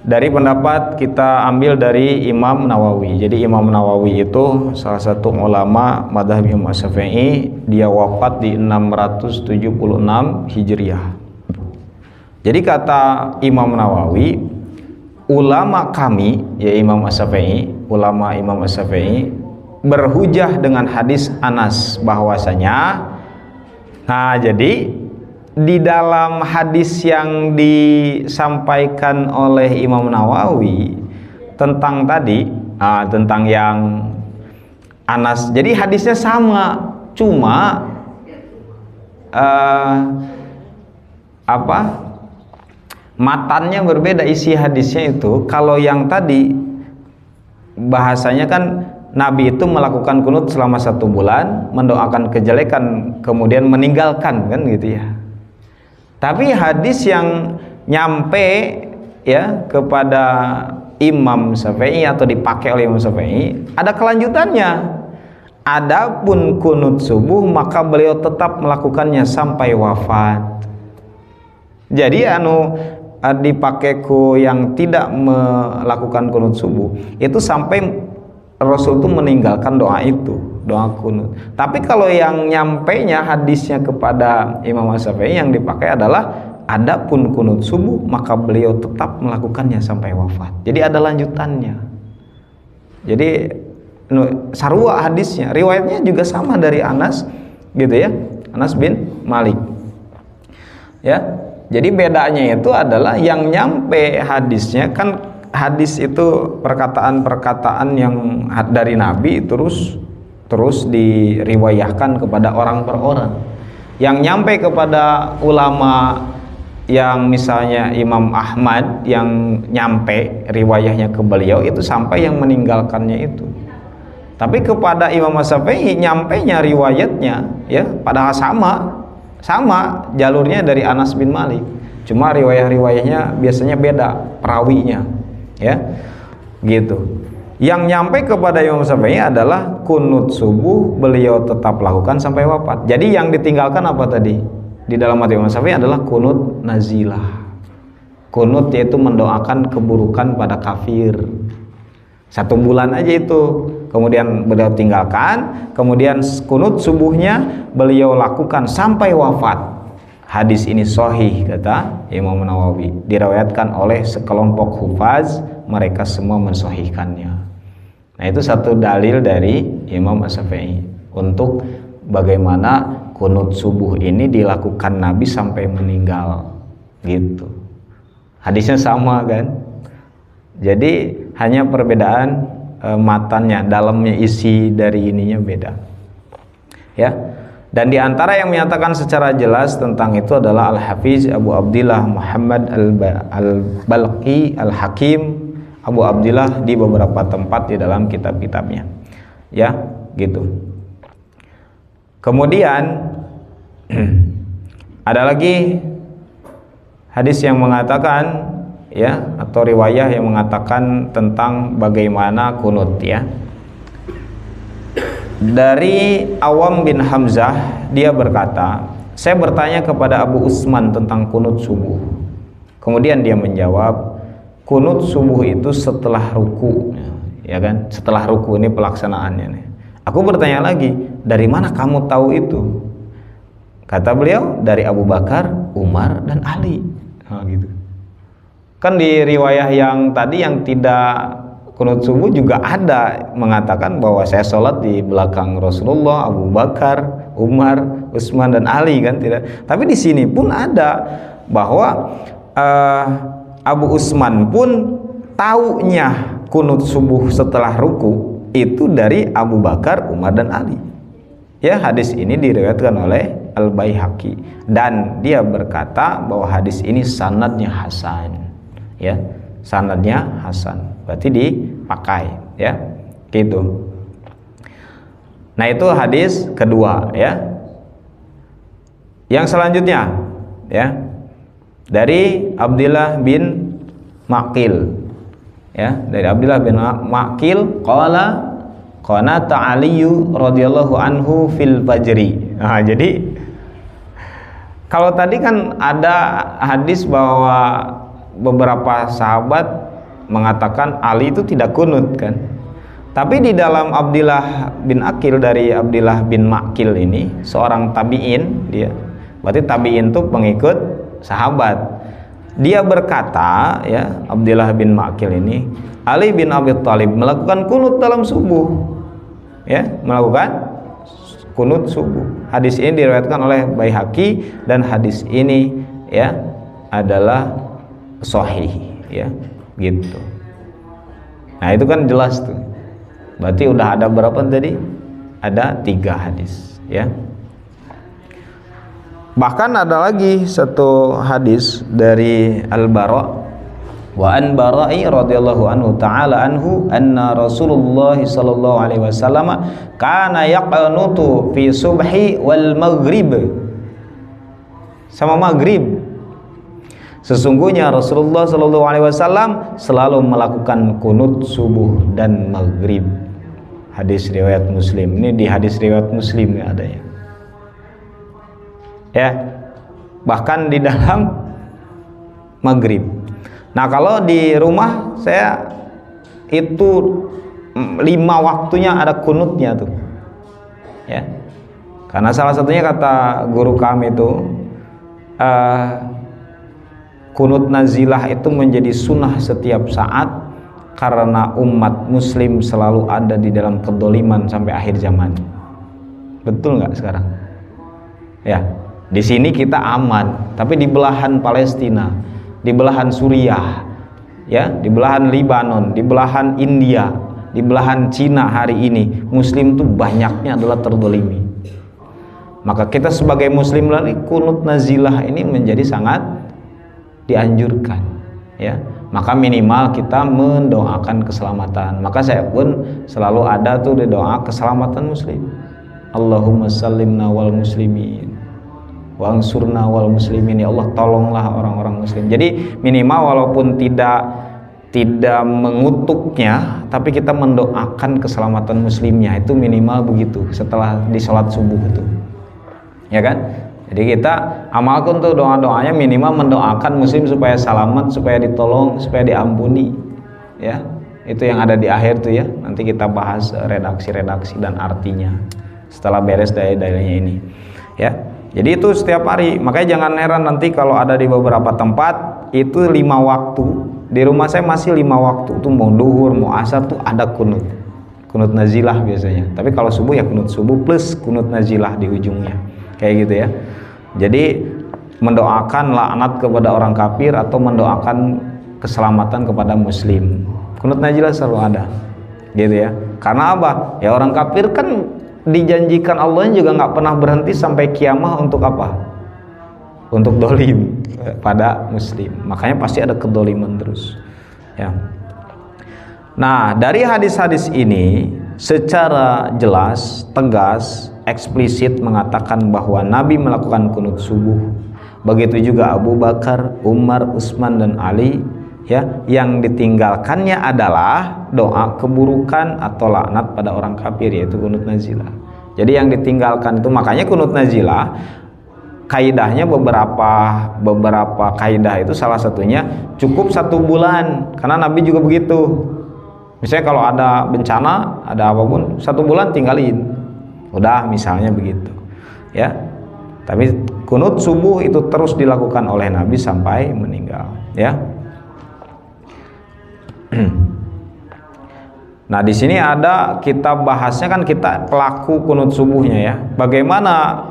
dari pendapat kita ambil dari Imam Nawawi. Jadi Imam Nawawi itu salah satu ulama mazhab Imam Syafi'i, dia wafat di 676 Hijriah. Jadi kata Imam Nawawi, ulama kami ya Imam Syafi'i, ulama Imam Syafi'i berhujah dengan hadis Anas bahwasanya, nah jadi di dalam hadis yang disampaikan oleh Imam Nawawi tentang tadi, tentang yang Anas, jadi hadisnya sama, cuma matannya berbeda, isi hadisnya itu. Kalau yang tadi bahasanya kan Nabi itu melakukan kunut selama 1 bulan, mendoakan kejelekan, kemudian meninggalkan, kan gitu ya. Tapi hadis yang nyampe ya kepada Imam Syafi'i atau dipakai oleh Imam Syafi'i ada kelanjutannya. Adapun kunut subuh maka beliau tetap melakukannya sampai wafat. Jadi dipakai ku yang tidak melakukan kunut subuh itu sampai Rasul itu meninggalkan doa itu, doa kunut. Tapi kalau yang nyampainya hadisnya kepada Imam Syafi'i yang dipakai adalah adapun kunut subuh maka beliau tetap melakukannya sampai wafat. Jadi ada lanjutannya. Jadi sarua hadisnya, riwayatnya juga sama dari Anas gitu ya, Anas bin Malik. Ya. Jadi bedanya itu adalah yang nyampe hadisnya kan, hadis itu perkataan-perkataan yang dari Nabi terus diriwayahkan kepada orang per orang. Yang nyampe kepada ulama yang misalnya Imam Ahmad yang nyampe riwayahnya ke beliau itu sampai yang meninggalkannya itu. Tapi kepada Imam Syafi'i nyampenya riwayatnya ya padahal sama jalurnya dari Anas bin Malik. Cuma riwayah-riwayahnya biasanya beda perawinya. Ya, gitu. Yang nyampe kepada Imam Syafi'i adalah kunut subuh beliau tetap lakukan sampai wafat. Jadi yang ditinggalkan apa tadi? Di dalam hati Imam Syafi'i adalah kunut nazilah. Kunut yaitu mendoakan keburukan pada kafir. 1 bulan aja itu. Kemudian beliau tinggalkan, kemudian kunut subuhnya beliau lakukan sampai wafat. Hadis ini sahih kata Imam Nawawi, diriwayatkan oleh sekelompok hufaz, mereka semua mensahihkannya. Nah, itu satu dalil dari Imam Syafi'i untuk bagaimana kunut subuh ini dilakukan Nabi sampai meninggal gitu. Hadisnya sama kan? Jadi hanya perbedaan matannya, dalamnya isi dari ininya beda. Ya. Dan di antara yang menyatakan secara jelas tentang itu adalah Al-Hafiz Abu Abdillah Muhammad Al-Balqi Al-Hakim Abu Abdillah di beberapa tempat di dalam kitab-kitabnya. Ya, gitu. Kemudian ada lagi hadis yang mengatakan ya, atau riwayah yang mengatakan tentang bagaimana kunut ya. Dari Awam bin Hamzah, dia berkata, saya bertanya kepada Abu Usman tentang kunut subuh. Kemudian dia menjawab, kunut subuh itu setelah ruku, ya kan? Setelah ruku, ini pelaksanaannya nih. Aku bertanya lagi, dari mana kamu tahu itu? Kata beliau, dari Abu Bakar, Umar, dan Ali. Nah, gitu. Kan di riwayah yang tadi yang tidak kunut subuh juga ada mengatakan bahwa saya sholat di belakang Rasulullah, Abu Bakar, Umar, Utsman, dan Ali, kan tidak. Tapi di sini pun ada bahwa Abu Utsman pun taunya kunut subuh setelah ruku itu dari Abu Bakar, Umar, dan Ali. Ya, hadis ini diriwayatkan oleh Al-Baihaqi dan dia berkata bahwa hadis ini sanadnya hasan. Ya, sanadnya hasan. Berarti dipakai, ya, gitu. Nah, itu hadis kedua, ya. Yang selanjutnya, ya, dari Abdullah bin Maqil, ya, dari Abdullah bin Maqil, qala qanata Aliyu radhiyallahu anhu fil fajri. Nah, jadi kalau tadi kan ada hadis bahwa beberapa sahabat mengatakan Ali itu tidak kunut, kan. Tapi di dalam Abdullah bin Aqil, dari Abdullah bin Maqil ini seorang tabi'in, dia berarti tabi'in itu pengikut sahabat. Dia berkata, ya, Abdullah bin Maqil ini, Ali bin Abi Thalib melakukan kunut dalam subuh, ya, melakukan kunut subuh. Hadis ini diriwayatkan oleh Baihaqi dan hadis ini, ya, adalah sahih, ya, gitu. Nah, itu kan jelas tuh. Berarti udah ada berapa tadi? Ada 3 hadis, ya. Bahkan ada lagi satu hadis dari Al-Bara, wa an Bara'i radhiyallahu anhu ta'ala anhu anna Rasulullah sallallahu alaihi wasallam kana yaqnutu fi subhi wal maghrib. Sama maghrib. Sesungguhnya Rasulullah sallallahu alaihi wasallam selalu melakukan kunut subuh dan maghrib. Hadis riwayat Muslim. Ini di hadis riwayat Muslim ya adanya. Ya, bahkan di dalam maghrib. Nah, kalau di rumah saya itu 5 waktunya ada kunutnya tuh, ya. Karena salah satunya kata guru kami itu, kunut nazilah itu menjadi sunnah setiap saat karena umat muslim selalu ada di dalam kedoliman sampai akhir zaman. Betul nggak sekarang? Ya, di sini kita aman, tapi di belahan Palestina, di belahan Suriah, ya, di belahan Libanon, di belahan India, di belahan Cina hari ini muslim tuh banyaknya adalah terdolimi. Maka kita sebagai muslim lagi kunut nazilah ini menjadi sangat dianjurkan, ya. Maka minimal kita mendoakan keselamatan. Maka saya pun selalu ada tuh di doa keselamatan muslim. Allahumma sallimna wal muslimin wa ansurna wal muslimin. Ya Allah, tolonglah orang-orang muslim. Jadi minimal walaupun tidak mengutuknya, tapi kita mendoakan keselamatan muslimnya, itu minimal begitu setelah di sholat subuh itu, ya kan. Jadi kita amalkan tuh doa-doanya minimal mendoakan muslim supaya selamat, supaya ditolong, supaya diampuni, ya. Itu yang ada di akhir tuh, ya. Nanti kita bahas redaksi-redaksi dan artinya setelah beres dalil-dalilnya ini, ya. Jadi itu setiap hari. Makanya jangan heran nanti kalau ada di beberapa tempat itu 5 waktu. Di rumah saya masih 5 waktu tuh, mau duhur, mau asar tuh ada kunut nazilah biasanya. Tapi kalau subuh ya kunut subuh plus kunut nazilah di ujungnya, kayak gitu, ya. Jadi mendoakan laknat kepada orang kafir atau mendoakan keselamatan kepada muslim. Kunut nazilah selalu ada, gitu, ya. Karena apa? Ya, orang kafir kan dijanjikan Allah juga nggak pernah berhenti sampai kiamah untuk apa? Untuk dolim pada muslim. Makanya pasti ada kedoliman terus, ya. Nah, dari hadis-hadis ini secara jelas, tegas, eksplisit mengatakan bahwa Nabi melakukan kunut subuh. Begitu juga Abu Bakar, Umar, Utsman, dan Ali ya, yang ditinggalkannya adalah doa keburukan atau laknat pada orang kafir, yaitu kunut nazilah. Jadi yang ditinggalkan itu, makanya kunut nazilah kaidahnya beberapa kaidah itu, salah satunya cukup 1 bulan, karena Nabi juga begitu. Misalnya kalau ada bencana, ada apapun, 1 bulan tinggalin, udah, misalnya begitu, ya. Tapi kunut subuh itu terus dilakukan oleh Nabi sampai meninggal, ya. Nah, di sini ada kita bahasnya kan, kita pelaku kunut subuhnya, ya. Bagaimana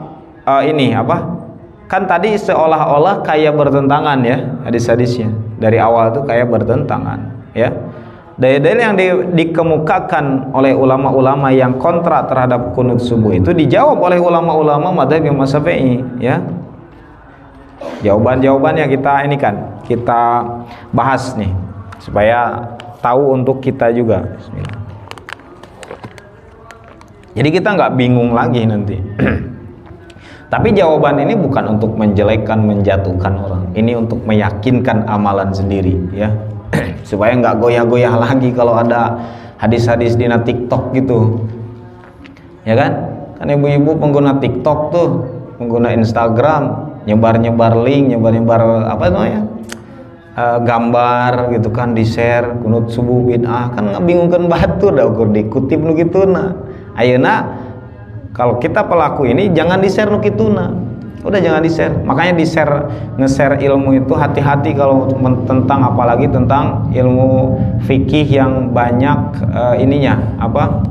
ini apa? Kan tadi seolah-olah kayak bertentangan, ya, hadis-hadisnya dari awal tuh kayak bertentangan, ya. Dalil-dalil yang dikemukakan oleh ulama-ulama yang kontra terhadap kunut subuh itu dijawab oleh ulama-ulama madzhab Imam Syafi'i, ya. Jawaban-jawabannya kita ini kan kita bahas nih supaya tahu untuk kita juga. Bismillah. Jadi kita nggak bingung lagi nanti. Tapi jawaban ini bukan untuk menjelekkan, menjatuhkan orang. Ini untuk meyakinkan amalan sendiri, ya. Supaya nggak goyah-goyah lagi kalau ada hadis-hadis di TikTok gitu, ya kan? Kan ibu-ibu pengguna TikTok tuh, pengguna Instagram, nyebar-nyebar link, nyebar-nyebar apa namanya, gambar gitu kan, di share kunut subuh bid'ah, kan ngabingungkan batu dah ukur dikutip nu kituna. Ayeuna kalau kita pelaku ini jangan di share nu kituna, udah jangan di share. Makanya di share, nge-share ilmu itu hati-hati kalau tentang, apalagi tentang ilmu fikih yang banyak ininya apa,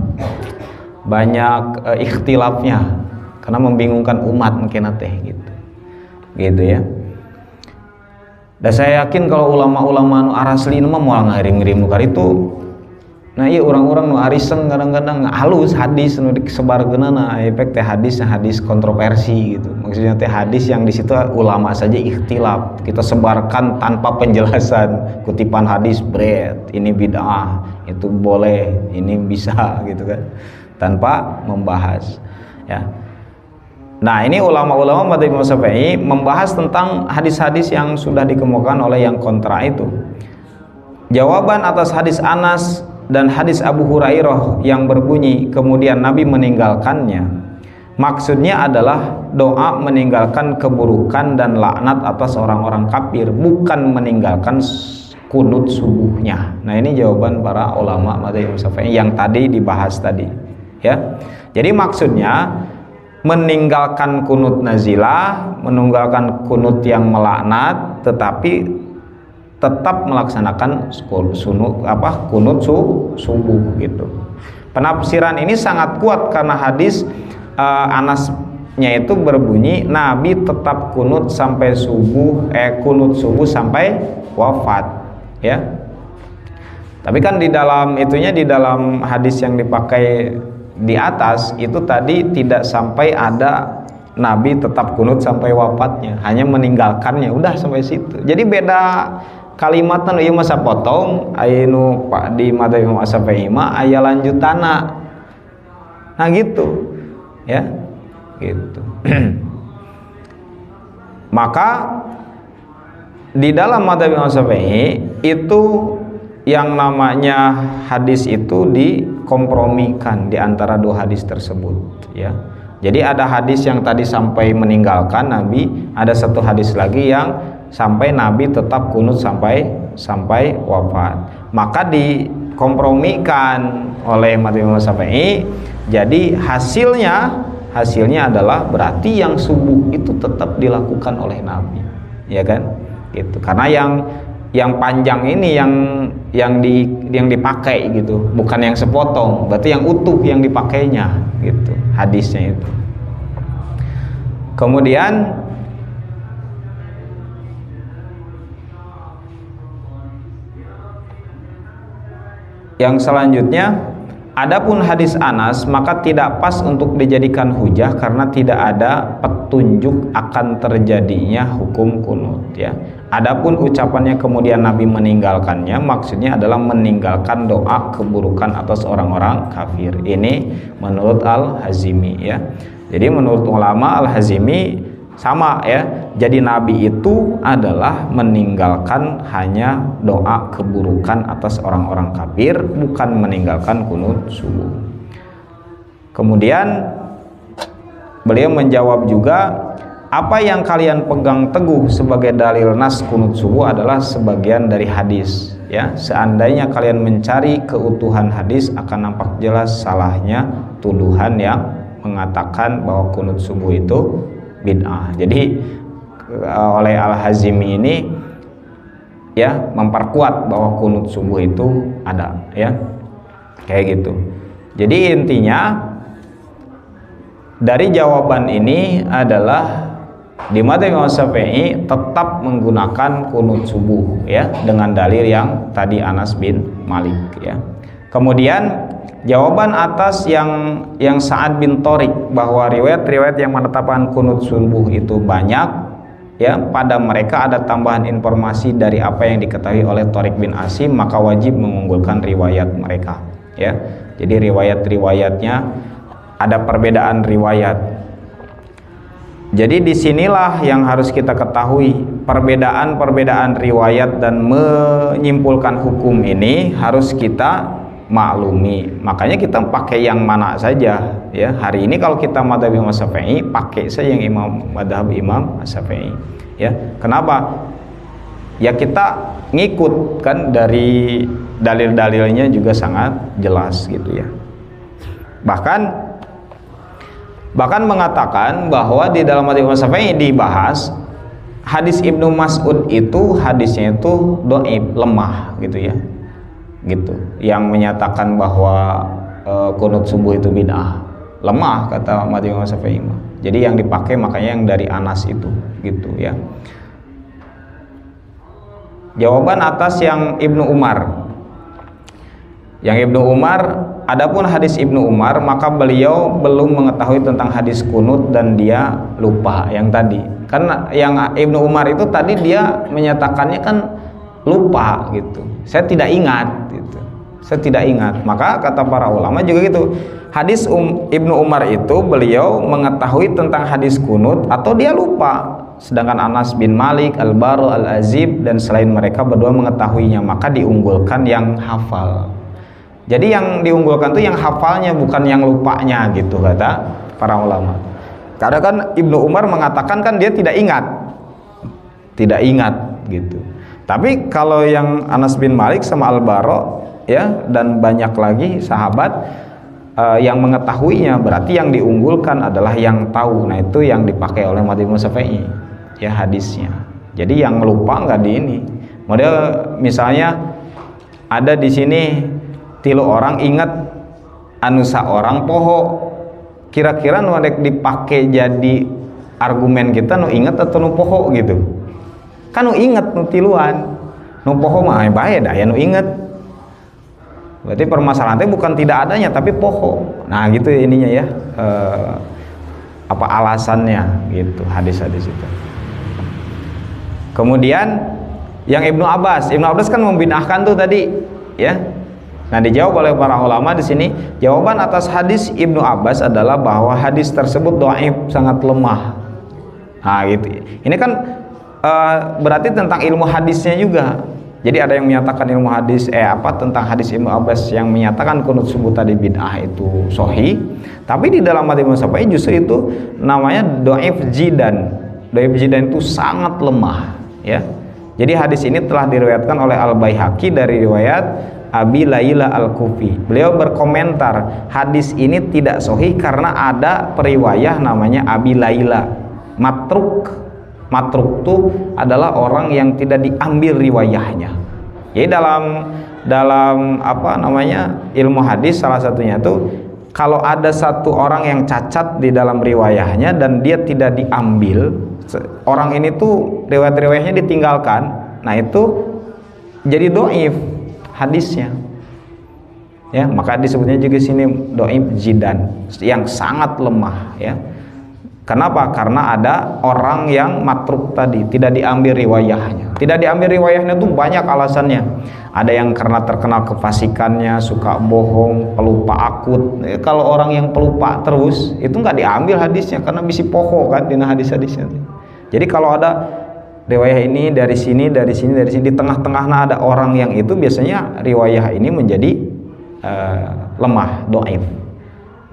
banyak ikhtilafnya, karena membingungkan umat mungkin teh gitu ya. Dan saya yakin kalau ulama-ulama nu arasli mah moal ngirim-ngirim nukar itu. Nah, iya orang-orang nu ariseng kadang-kadang halus hadis nu disebarkeunana efek teh hadis kontroversi gitu. Maksudnya teh hadis yang di situ ulama saja ikhtilaf, kita sebarkan tanpa penjelasan, kutipan hadis bret, ini bid'ah, itu boleh, ini bisa gitu kan, tanpa membahas, ya. Nah, ini ulama-ulama madzhab Imam Syafi'i membahas tentang hadis-hadis yang sudah dikemukakan oleh yang kontra itu. Jawaban atas hadis Anas dan hadis Abu Hurairah yang berbunyi kemudian Nabi meninggalkannya, maksudnya adalah doa meninggalkan keburukan dan laknat atas orang-orang kafir, bukan meninggalkan kunut subuhnya. Nah, ini jawaban para ulama madzhab Imam Syafi'i yang tadi dibahas tadi, ya. Jadi maksudnya meninggalkan kunut nazilah, meninggalkan kunut yang melaknat, tetapi tetap melaksanakan kunut subuh gitu. Penafsiran ini sangat kuat karena hadis Anasnya itu berbunyi Nabi tetap kunut sampai kunut subuh sampai wafat, ya. Tapi kan di dalam itunya, di dalam hadis yang dipakai di atas itu tadi tidak sampai ada Nabi tetap kunut sampai wafatnya, hanya meninggalkannya, udah sampai situ. Jadi beda kalimatan ieu masa potong anu di madzhab Imam Syafi'i mah aya lanjutana. Nah gitu, ya. Gitu. Maka di dalam madzhab Imam Syafi'i itu yang namanya hadis itu dikompromikan di antara dua hadis tersebut, ya. Jadi ada hadis yang tadi sampai meninggalkan Nabi, ada satu hadis lagi yang sampai Nabi tetap kunut sampai wafat. Maka dikompromikan oleh madzhab Imam Syafi'i. Jadi hasilnya adalah berarti yang subuh itu tetap dilakukan oleh Nabi, ya kan? Gitu. Karena yang panjang ini yang dipakai gitu, bukan yang sepotong, berarti yang utuh yang dipakainya gitu hadisnya itu. Kemudian yang selanjutnya, adapun hadis Anas maka tidak pas untuk dijadikan hujah karena tidak ada petunjuk akan terjadinya hukum kunut, ya. Adapun ucapannya kemudian Nabi meninggalkannya, maksudnya adalah meninggalkan doa keburukan atas orang-orang kafir. Ini menurut Al-Hazimi, ya. Jadi menurut ulama Al-Hazimi sama ya. Jadi nabi itu adalah meninggalkan hanya doa keburukan atas orang-orang kafir, bukan meninggalkan kunut subuh. Kemudian beliau menjawab juga, apa yang kalian pegang teguh sebagai dalil nas kunut subuh adalah sebagian dari hadis ya. Seandainya kalian mencari keutuhan hadis akan nampak jelas salahnya tuduhan yang mengatakan bahwa kunut subuh itu bid'ah. Jadi oleh Al-Hazimi ini ya memperkuat bahwa kunut subuh itu ada ya, kayak gitu. Jadi intinya dari jawaban ini adalah di madzhab Imam Syafi'i tetap menggunakan kunut subuh ya, dengan dalil yang tadi Anas bin Malik ya. Kemudian jawaban atas yang Sa'ad bin Thoriq bahwa riwayat-riwayat yang menetapkan kunut subuh itu banyak ya, pada mereka ada tambahan informasi dari apa yang diketahui oleh Thoriq bin Asim, maka wajib mengunggulkan riwayat mereka ya. Jadi riwayat-riwayatnya ada perbedaan riwayat. Jadi disinilah yang harus kita ketahui, perbedaan-perbedaan riwayat dan menyimpulkan hukum ini harus kita maklumi. Makanya kita pakai yang mana saja ya. Hari ini kalau kita madzhab Imam Syafi'i, pakai saja yang madzhab Imam Syafi'i ya. Kenapa? Ya kita ngikut kan, dari dalil-dalilnya juga sangat jelas gitu ya. Bahkan mengatakan bahwa di dalam madzhab Imam Syafi'i dibahas hadis Ibnu Mas'ud itu hadisnya itu dhaif, lemah gitu ya. Gitu, yang menyatakan bahwa kunut subuh itu bid'ah, lemah kata madzhab Imam Syafi'i. Jadi yang dipakai makanya yang dari Anas itu gitu ya. Jawaban atas yang Ibnu Umar. Yang Ibnu Umar, adapun hadis Ibnu Umar, maka beliau belum mengetahui tentang hadis kunut dan dia lupa yang tadi. Karena yang Ibnu Umar itu tadi dia menyatakannya kan lupa gitu. Saya tidak ingat gitu. Saya tidak ingat. Maka kata para ulama juga gitu. Hadis Ibnu Umar itu beliau mengetahui tentang hadis kunut atau dia lupa. Sedangkan Anas bin Malik, Al-Bara, Al-Azib dan selain mereka berdua mengetahuinya, maka diunggulkan yang hafal. Jadi yang diunggulkan itu yang hafalnya, bukan yang lupanya gitu kata para ulama. Karena kan Ibnu Umar mengatakan kan dia tidak ingat. Tidak ingat gitu. Tapi kalau yang Anas bin Malik sama Al-Bara ya, dan banyak lagi sahabat yang mengetahuinya, berarti yang diunggulkan adalah yang tahu. Nah itu yang dipakai oleh madzhab Imam Syafi'i ya hadisnya. Jadi yang lupa nggak di ini. Model misalnya ada di sini 3 orang ingat anu orang poho, kira-kira nu adek dipakai jadi argumen kita nu ingat atau nu poho gitu. Kan nu inget nu tiluan, nu poho mah bae da ya nu inget. Berarti permasalahannya bukan tidak adanya tapi poho. Nah gitu ininya ya, apa alasannya gitu hadis-hadis itu. Kemudian yang Ibnu Abbas kan membid'ahkan tuh tadi ya. Nah dijawab oleh para ulama di sini, jawaban atas hadis Ibnu Abbas adalah bahwa hadis tersebut dhaif, sangat lemah. Nah gitu. Ini kan berarti tentang ilmu hadisnya juga. Jadi ada yang menyatakan ilmu hadis tentang hadis Ibnu Abbas yang menyatakan kunut subuh tadi bid'ah itu sahih, tapi di dalam madzhab Imam Syafi'i justru itu namanya dhaif jidan. Dhaif jidan itu sangat lemah ya. Jadi hadis ini telah diriwayatkan oleh Al-Baihaqi dari riwayat Abi Laila Al-Kufi. Beliau berkomentar hadis ini tidak sahih karena ada periwayah namanya Abi Laila. Matruk itu adalah orang yang tidak diambil riwayahnya. Jadi dalam ilmu hadis salah satunya itu kalau ada satu orang yang cacat di dalam riwayahnya dan dia tidak diambil, orang ini tuh riwayat-riwayatnya ditinggalkan. Nah itu jadi dhaif hadisnya. Ya, maka disebutnya juga sini dhaif jidan, yang sangat lemah ya. Kenapa? Karena ada orang yang matruk tadi, tidak diambil riwayahnya. Tidak diambil riwayahnya tuh banyak alasannya. Ada yang karena terkenal kefasikannya, suka bohong, pelupa akut. Kalau orang yang pelupa terus, itu nggak diambil hadisnya karena bisi poho kan di hadis-hadisnya. Jadi kalau ada riwayah ini dari sini, dari sini, dari sini, di tengah-tengahnya ada orang yang itu, biasanya riwayah ini menjadi lemah, doif.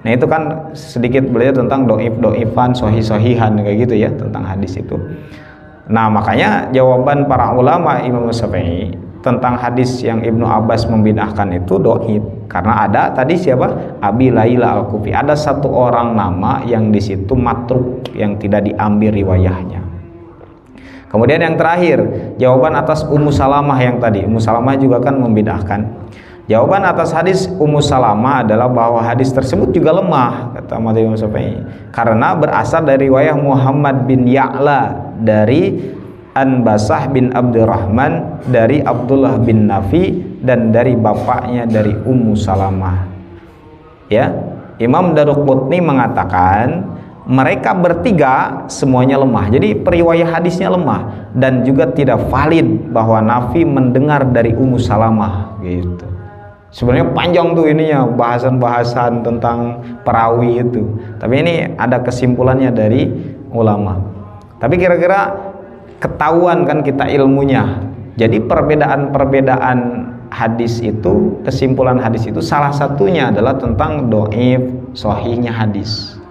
Nah itu kan sedikit belajar tentang doifan, sohihan kayak gitu ya, tentang hadis itu. Nah makanya jawaban para ulama Imam Syafi'i tentang hadis yang Ibnu Abbas membid'ahkan itu doif, karena ada tadi siapa? Abi Laila Al-Kufi. Ada satu orang nama yang di situ matruk, yang tidak diambil riwayahnya. Kemudian yang terakhir, jawaban atas Ummu Salamah yang tadi. Ummu Salamah juga kan membid'ahkan. Jawaban atas hadis Ummu Salamah adalah bahwa hadis tersebut juga lemah, kata Imam Syafi'i, karena berasal dari riwayah Muhammad bin Ya'la dari Anbasah bin Abdurrahman dari Abdullah bin Nafi dan dari bapaknya dari Ummu Salamah. Ya, Imam Daruqutni mengatakan mereka bertiga semuanya lemah. Jadi periwayah hadisnya lemah dan juga tidak valid bahwa Nafi mendengar dari Ummu Salamah gitu. Sebenarnya panjang tuh ininya, bahasan-bahasan tentang perawi itu. Tapi ini ada kesimpulannya dari ulama. Tapi kira-kira ketahuan kan kita ilmunya. Jadi perbedaan-perbedaan hadis itu, kesimpulan hadis itu salah satunya adalah tentang doif, sahihnya hadis.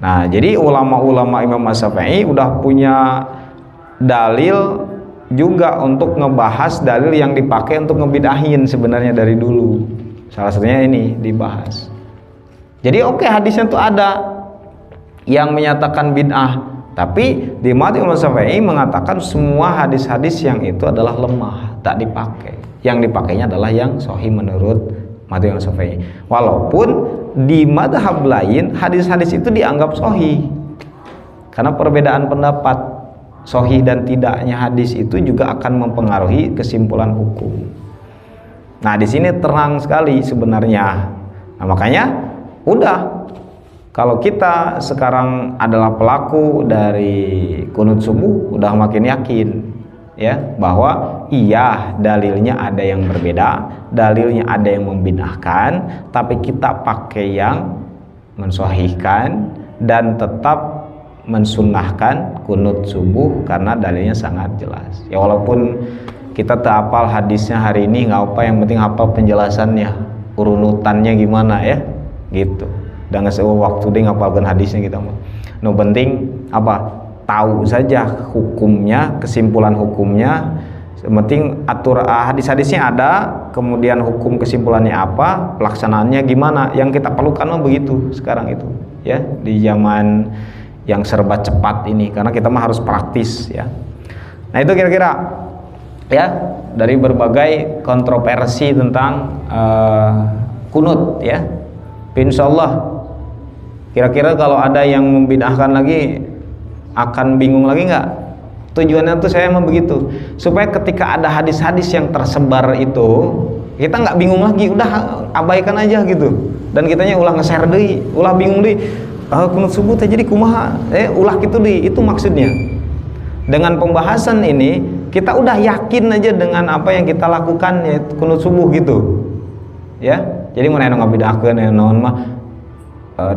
Nah, jadi ulama-ulama Imam Syafi'i udah punya dalil juga untuk ngebahas dalil yang dipakai untuk ngebid'ahin sebenarnya dari dulu. Salah satunya ini dibahas. Jadi oke, hadisnya tuh ada yang menyatakan bid'ah, tapi di Imam Syafi'i mengatakan semua hadis-hadis yang itu adalah lemah, tak dipakai. Yang dipakainya adalah yang sahih menurut Imam Syafi'i. Walaupun di madhab lain hadis-hadis itu dianggap sahih, karena perbedaan pendapat sahih dan tidaknya hadis itu juga akan mempengaruhi kesimpulan hukum. Nah di sini terang sekali sebenarnya. Nah makanya udah, kalau kita sekarang adalah pelaku dari kunut subuh, udah makin yakin ya bahwa iya dalilnya ada yang berbeda, dalilnya ada yang membid'ahkan, tapi kita pakai yang mensahihkan dan tetap mensunnahkan kunut subuh karena dalilnya sangat jelas. Ya walaupun kita tak hafal hadisnya hari ini, nggak apa, yang penting hafal penjelasannya, urunutannya gimana ya, gitu. Dan nggak waktu dia ngapalkan hadisnya kita mah. No penting apa? Tahu saja hukumnya, kesimpulan hukumnya. Penting atur hadis-hadisnya ada, kemudian hukum kesimpulannya apa, pelaksanaannya gimana. Yang kita perlukan mah begitu sekarang itu, ya di zaman yang serba cepat ini, karena kita mah harus praktis ya. Nah itu kira-kira ya dari berbagai kontroversi tentang kunut ya. Insyaallah kira-kira kalau ada yang membid'ahkan lagi akan bingung lagi nggak? Tujuannya tuh saya mah begitu, supaya ketika ada hadis-hadis yang tersebar itu kita nggak bingung lagi, udah abaikan aja gitu. Dan kitanya ulah nge-share deui, ulah bingung deui. Kunut subuh jadi kumaha, ulah gitu deh, itu maksudnya. Dengan pembahasan ini kita udah yakin aja dengan apa yang kita lakukan, ya kunut subuh gitu ya. Jadi mana yang ngabidahkeun ya naon mah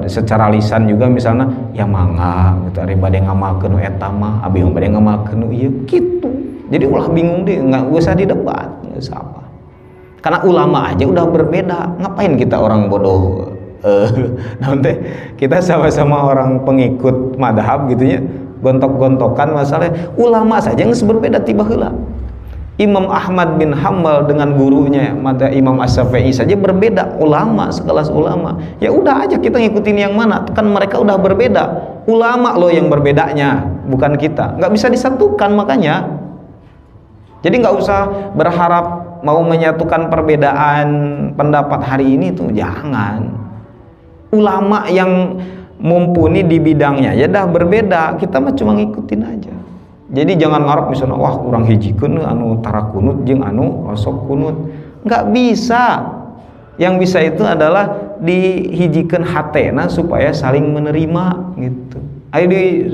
secara lisan juga misalnya ya mangga gitu, ari bade ngamalkeun eta mah, abi bade ngamalkeun ieu gitu. Jadi ulah bingung deh, nggak usah didebat, nggak usah apa. Karena ulama aja udah berbeda, ngapain kita orang bodoh nanti kita sama-sama orang pengikut madhab gitu ya, gontok-gontokan masalahnya. Ulama saja yang berbeda tiba heula. Imam Ahmad bin Hanbal dengan gurunya madhab Imam Asy-Syafi'i saja berbeda, ulama sekelas ulama. Ya udah aja kita ngikutin yang mana, kan mereka udah berbeda. Ulama loh yang berbedanya, bukan kita. Nggak bisa disatukan makanya. Jadi nggak usah berharap mau menyatukan perbedaan pendapat hari ini tuh, jangan. Ulama yang mumpuni di bidangnya ya dah berbeda, kita mah cuma ngikutin aja. Jadi jangan ngarep misalnya wah kurang hijikeun anu tara kunut jeung anu sok kunut, nggak bisa. Yang bisa itu adalah dihijikeun hatena supaya saling menerima gitu. Ayo di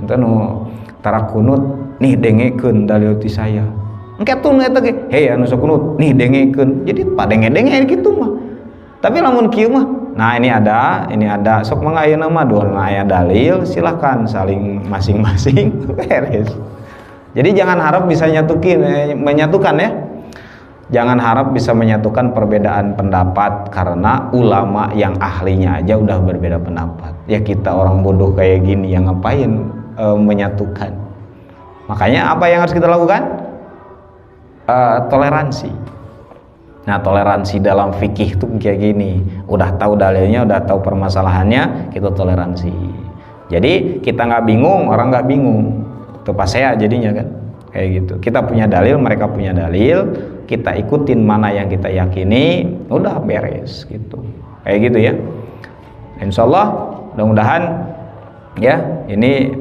anu tara kunut nih dengekeun dalil ti saya. Engke tuh eta ge, hei anu sok kunut nih dengekeun. Jadi pak denge-denge gitu mah. Tapi lamun kieu mah, nah ini ada, sok mangga ayeuna mah dua aya dalil, silakan saling masing-masing beres. Jadi jangan harap bisa menyatukan ya. Jangan harap bisa menyatukan perbedaan pendapat karena ulama yang ahlinya aja udah berbeda pendapat. Ya kita orang bodoh kayak gini yang ngapain menyatukan. Makanya apa yang harus kita lakukan? Toleransi. Nah, toleransi dalam fikih tuh kayak gini. Udah tahu dalilnya, udah tahu permasalahannya, kita toleransi. Jadi kita nggak bingung, orang nggak bingung. Itu pas saya jadinya kan kayak gitu. Kita punya dalil, mereka punya dalil, kita ikutin mana yang kita yakini, udah beres gitu. Kayak gitu ya. Insya Allah, mudah-mudahan ya ini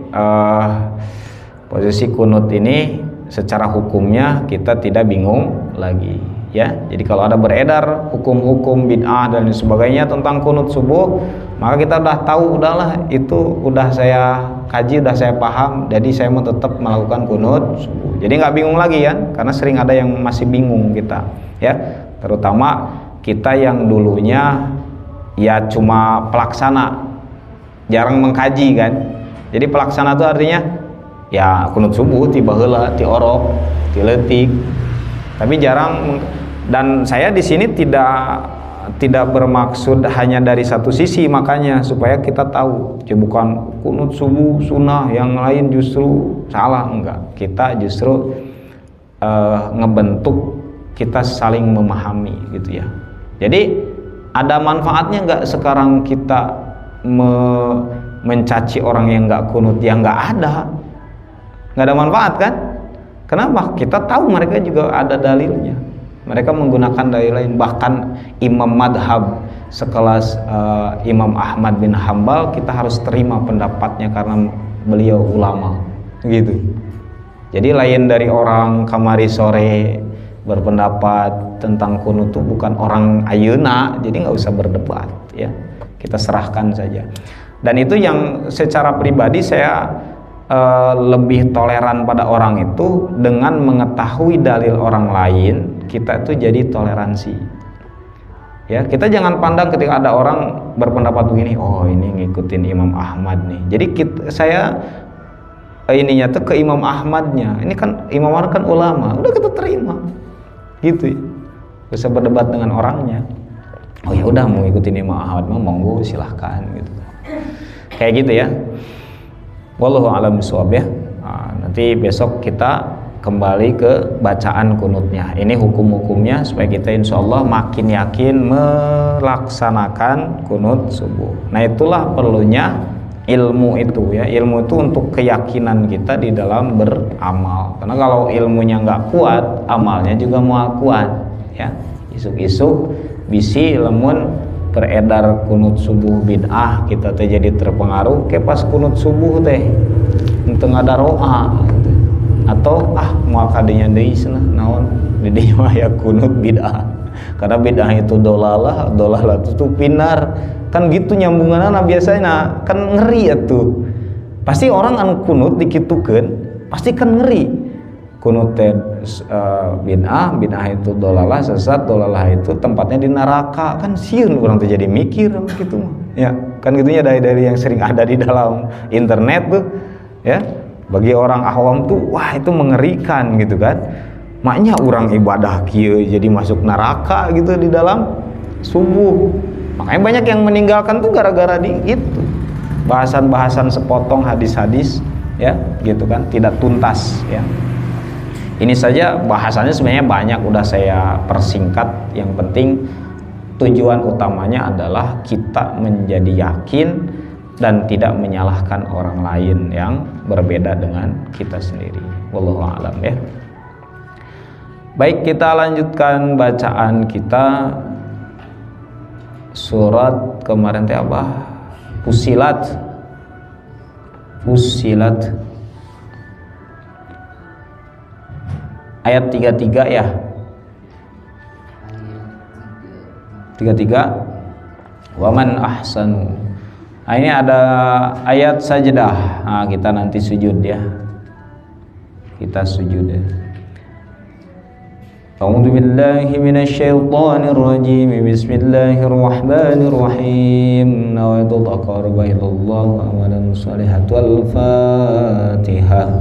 posisi kunut ini secara hukumnya kita tidak bingung lagi ya. Jadi kalau ada beredar hukum-hukum bid'ah dan sebagainya tentang kunut subuh, maka kita udah tahu, udahlah itu udah saya kaji, udah saya paham, jadi saya mau tetap melakukan kunut subuh. Jadi nggak bingung lagi ya, karena sering ada yang masih bingung kita ya, terutama kita yang dulunya ya cuma pelaksana, jarang mengkaji kan. Jadi pelaksana itu artinya ya kunut subuh tiba heula ti orok ti leutik, tapi jarang. Dan saya di sini tidak bermaksud hanya dari satu sisi, makanya supaya kita tahu ya bukan kunut subuh sunnah yang lain justru salah, enggak. Kita justru ngebentuk kita saling memahami gitu ya. Jadi ada manfaatnya enggak sekarang kita mencaci orang yang enggak kunut? Yang enggak ada manfaat kan? Kenapa? Kita tahu mereka juga ada dalilnya. Mereka menggunakan dalil lain. Bahkan imam madhab sekelas Imam Ahmad bin Hambal, kita harus terima pendapatnya karena beliau ulama gitu. Jadi lain dari orang kamari sore berpendapat tentang kunut itu bukan orang ayeuna, jadi nggak usah berdebat ya, kita serahkan saja. Dan itu yang secara pribadi saya lebih toleran pada orang itu, dengan mengetahui dalil orang lain kita itu jadi toleransi ya. Kita jangan pandang ketika ada orang berpendapat begini, oh ini ngikutin Imam Ahmad nih, jadi saya ininya tuh ke Imam Ahmadnya, ini kan Imam Ahmad kan ulama, udah kita terima gitu ya, bisa berdebat dengan orangnya. Oh ya udah, mau ikutin Imam Ahmad mah monggo silahkan gitu, kayak gitu ya. Wallahu a'lam bishawab ya. Nanti besok kita kembali ke bacaan kunutnya. Ini hukum-hukumnya supaya kita insya Allah makin yakin melaksanakan kunut subuh. Nah itulah perlunya ilmu itu ya. Ilmu itu untuk keyakinan kita di dalam beramal. Karena kalau ilmunya nggak kuat, amalnya juga mau kuat ya. Isuk-isuk bisi lemun beredar kunut subuh bid'ah, kita teh jadi terpengaruh ke pas kunut subuh teh teu ada roa gitu. Atau mau kadinya deui cenah naon di dieu mah ya kunut bid'ah, karena bid'ah itu dolalah itu pinar kan gitu nyambunganna biasanya kan ngeri atuh. Pasti orang anu kunut dikitukeun pasti kan ngeri. Kunut teh bid'ah itu dolalah, sesat, dolalah itu tempatnya di neraka, kan sieun orang tuh jadi mikir gitu mah ya kan, gitunya dari yang sering ada di dalam internet tuh ya. Bagi orang awam tuh wah itu mengerikan gitu kan, maknya orang ibadah kieu jadi masuk neraka gitu di dalam subuh. Makanya banyak yang meninggalkan tuh gara-gara di itu bahasan-bahasan sepotong hadis-hadis ya gitu kan, tidak tuntas ya. Ini saja bahasannya sebenarnya banyak, udah saya persingkat. Yang penting tujuan utamanya adalah kita menjadi yakin dan tidak menyalahkan orang lain yang berbeda dengan kita sendiri. Wallahu a'lam ya. Baik, kita lanjutkan bacaan kita. Surat kemarin teh apa? Fusilat. Ayat 33 ya. 33. Waman ahsanu. Nah, ini ada ayat sajdah. Nah, kita nanti sujud ya. kita sujud. A'udzu billahi minasyaitonir rajim. Bismillahirrahmanirrahim. Nawaitu taqarruba ilallah wa amalan shalihatul Fatihah.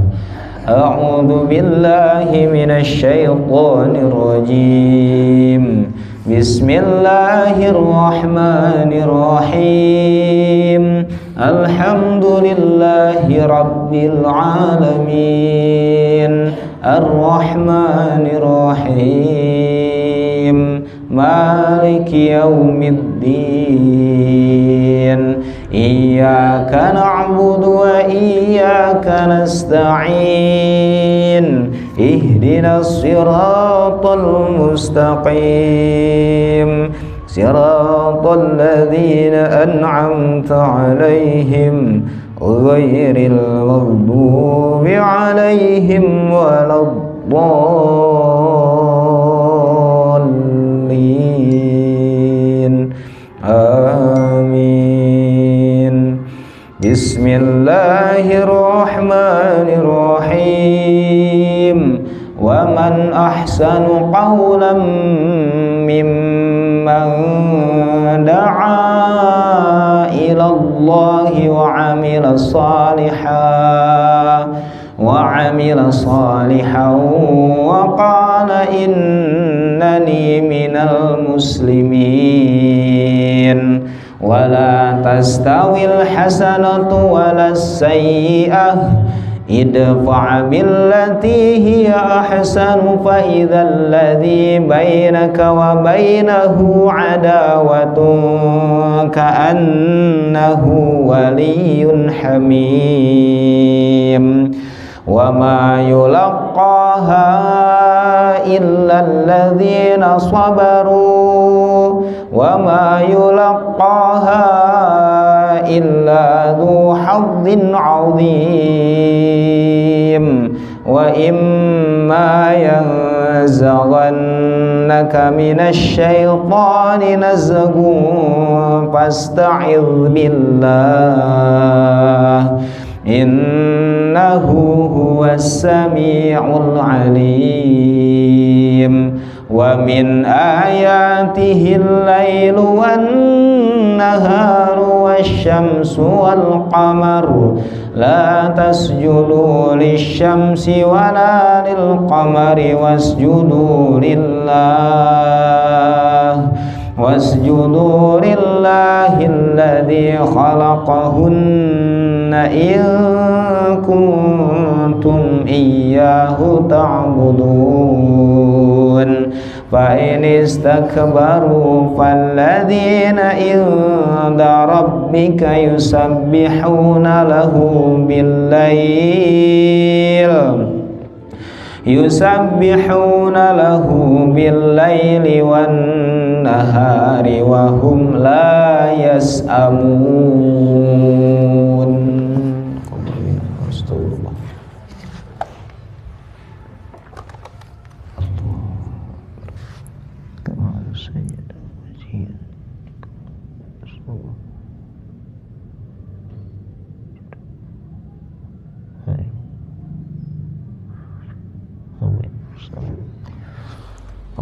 A'udzu billahi minasyaitonir rajim. Bismillahirrahmanirrahim. Alhamdulillahi rabbil alamin. Ar-Rahmanir Rahim. Maliki yaumiddin. Iyyaka na'budu wa iyyaka nasta'in. Ihdinas siratal mustaqim. Siratal ladzina an'amta 'alaihim ghairil maghdubi 'alaihim waladdallin. Amin. Bismillahirrahmanirrahim. Wa man ahsanu qawlan mimman da'a ila Allahi wa 'amila salihan wa qala innani minal muslimin. Wa la tastawil hasanatu walas sayyi'ah. Idfa' billati hiya ahsanu fa idzal ladzi bainaka wa bainahu 'adawatun ka'annahu waliyyun hamim. Wa ma yulaqqaha illa alladzina sabaru wa ma yulaqqaha illa dzu hazzin 'adzim. Wa imma yanzaghannaka minasy syaitani nazghun fasta'idz billah. Innahu huwas sami'ul 'alim. Wa min ayatihi al-lailu wan-naharu wasyamsu wal-qamaru la tasjudu lisyamsi wala lil-qamari wasjudu lillahi alladhi khalaqahunna in kuntum iyyahu ta'budun. Fa in istakbaru falladhina inda rabbika yusabbihuna lahu bil-laili wan-nahari wa hum la yas'amun. Astagfirullah.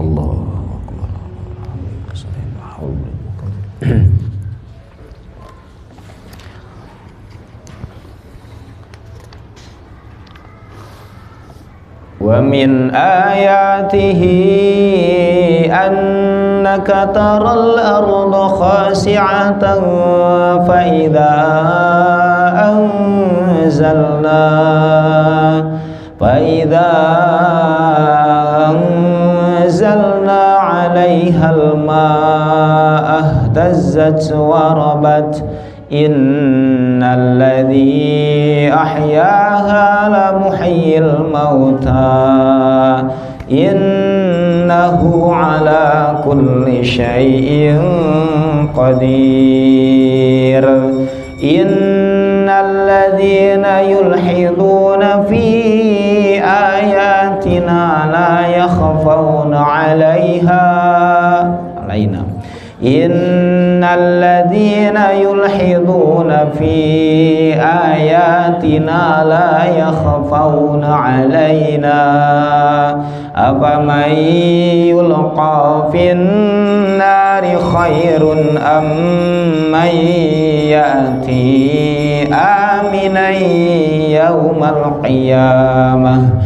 Allahu Akbar. Wa min ayatihi annaka taral arda khashi'atan fa idza anzalna 'alaiha al-ma'a ihtazzat wa rabat. Innal ladzi ahyaha la muhyil mauta. Innahu ala kulli syai'in qadir. Innal ladzina yulhiduna fi ayatina la yakhfawna 'alaina. Innal ladzina yulhiduna fi ayatina la yakhfawna alaina afaman yulqa fin nari khairun amman ya'ti aminan yawmal qiyamah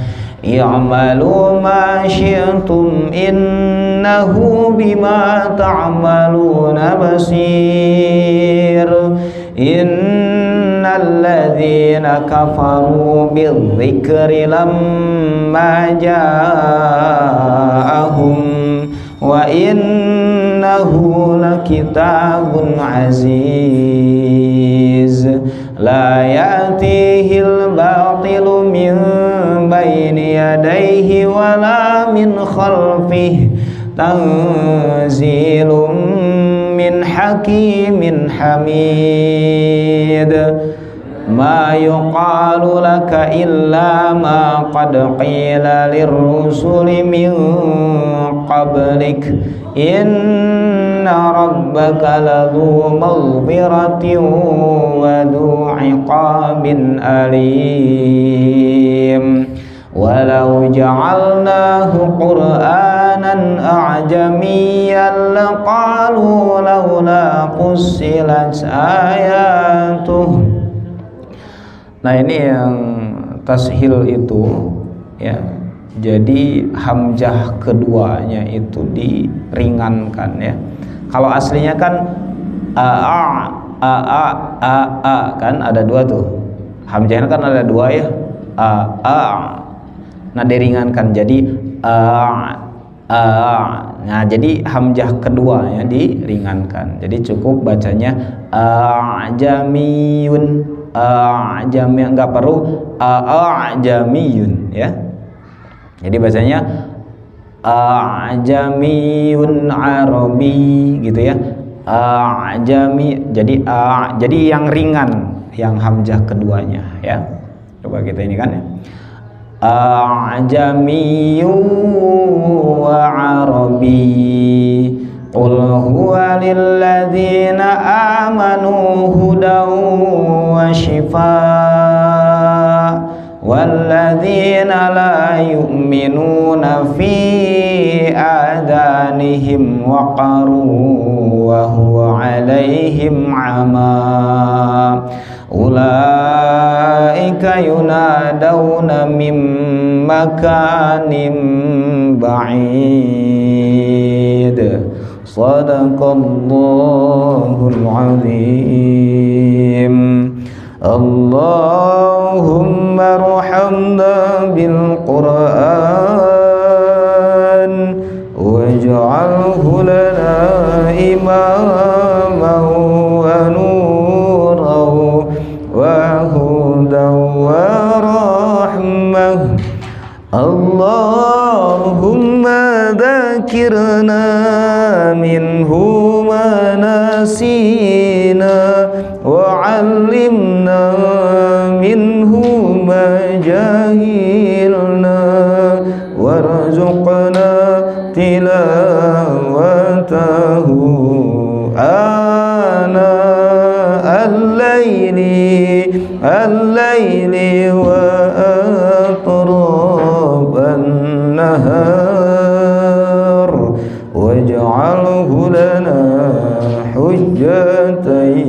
i'malu ma syi'tum innahu bima ta'maluna basir innal ladzina kafaru bidzikri lamma ja'ahum wa innahu lakitabun aziz la ya'tihil batilu min bayni yadayhi wala min khalfihi tanzilum min hakimin hamid ma yuqalu laka illa ma qad qila lirrusuli min qablik inna rabbaka ladhu maghfiratin wa dhu iqabin alim walau ja'alnahu qur'anan a'jamiyyan laqalu laula fussilat ayatuh. Nah ini yang tashil itu ya, jadi hamzah keduanya itu diringankan ya. Kalau aslinya kan a kan ada dua tuh, hamzahnya kan ada dua ya, nah diringankan jadi nah jadi hamzah keduanya diringankan, jadi cukup bacanya jamiyun. Jami' nggak perlu jamiyun ya. Jadi bacanya jamiyun arabi gitu ya. Jami jadi yang ringan yang hamzah keduanya ya. Coba kita ini kan ya. Jamiyun wa arabi qul huwa lilladzina amanu hudan wa shifaa walladzina la yu'minuna fi adanihim waqaru wa huwa alaihim ama ulaika yunadawna min makanin ba'id. Sadaqallahul azim. Allahumma arhamna bil Qur'an waj'alhu lana imaman wa nuran wa hudan wa rahmah. Allahumma dzakirna minhu ma nasina wa 'allimna minhu ma jahilna warzuqna tilawatahu ana al-laili wa atraban nahar waj'alhu lana hujjatan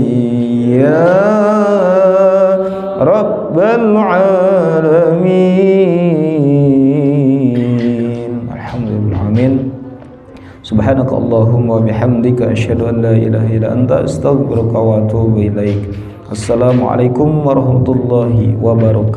ya rabbal alamin. Alhamdulillah, amin. Subhanaka Allahumma wa bihamdika asyhadu an la ilaha illa anta astaghfiruka wa atubu ilaik. Assalamualaikum warahmatullahi wabarakatuh.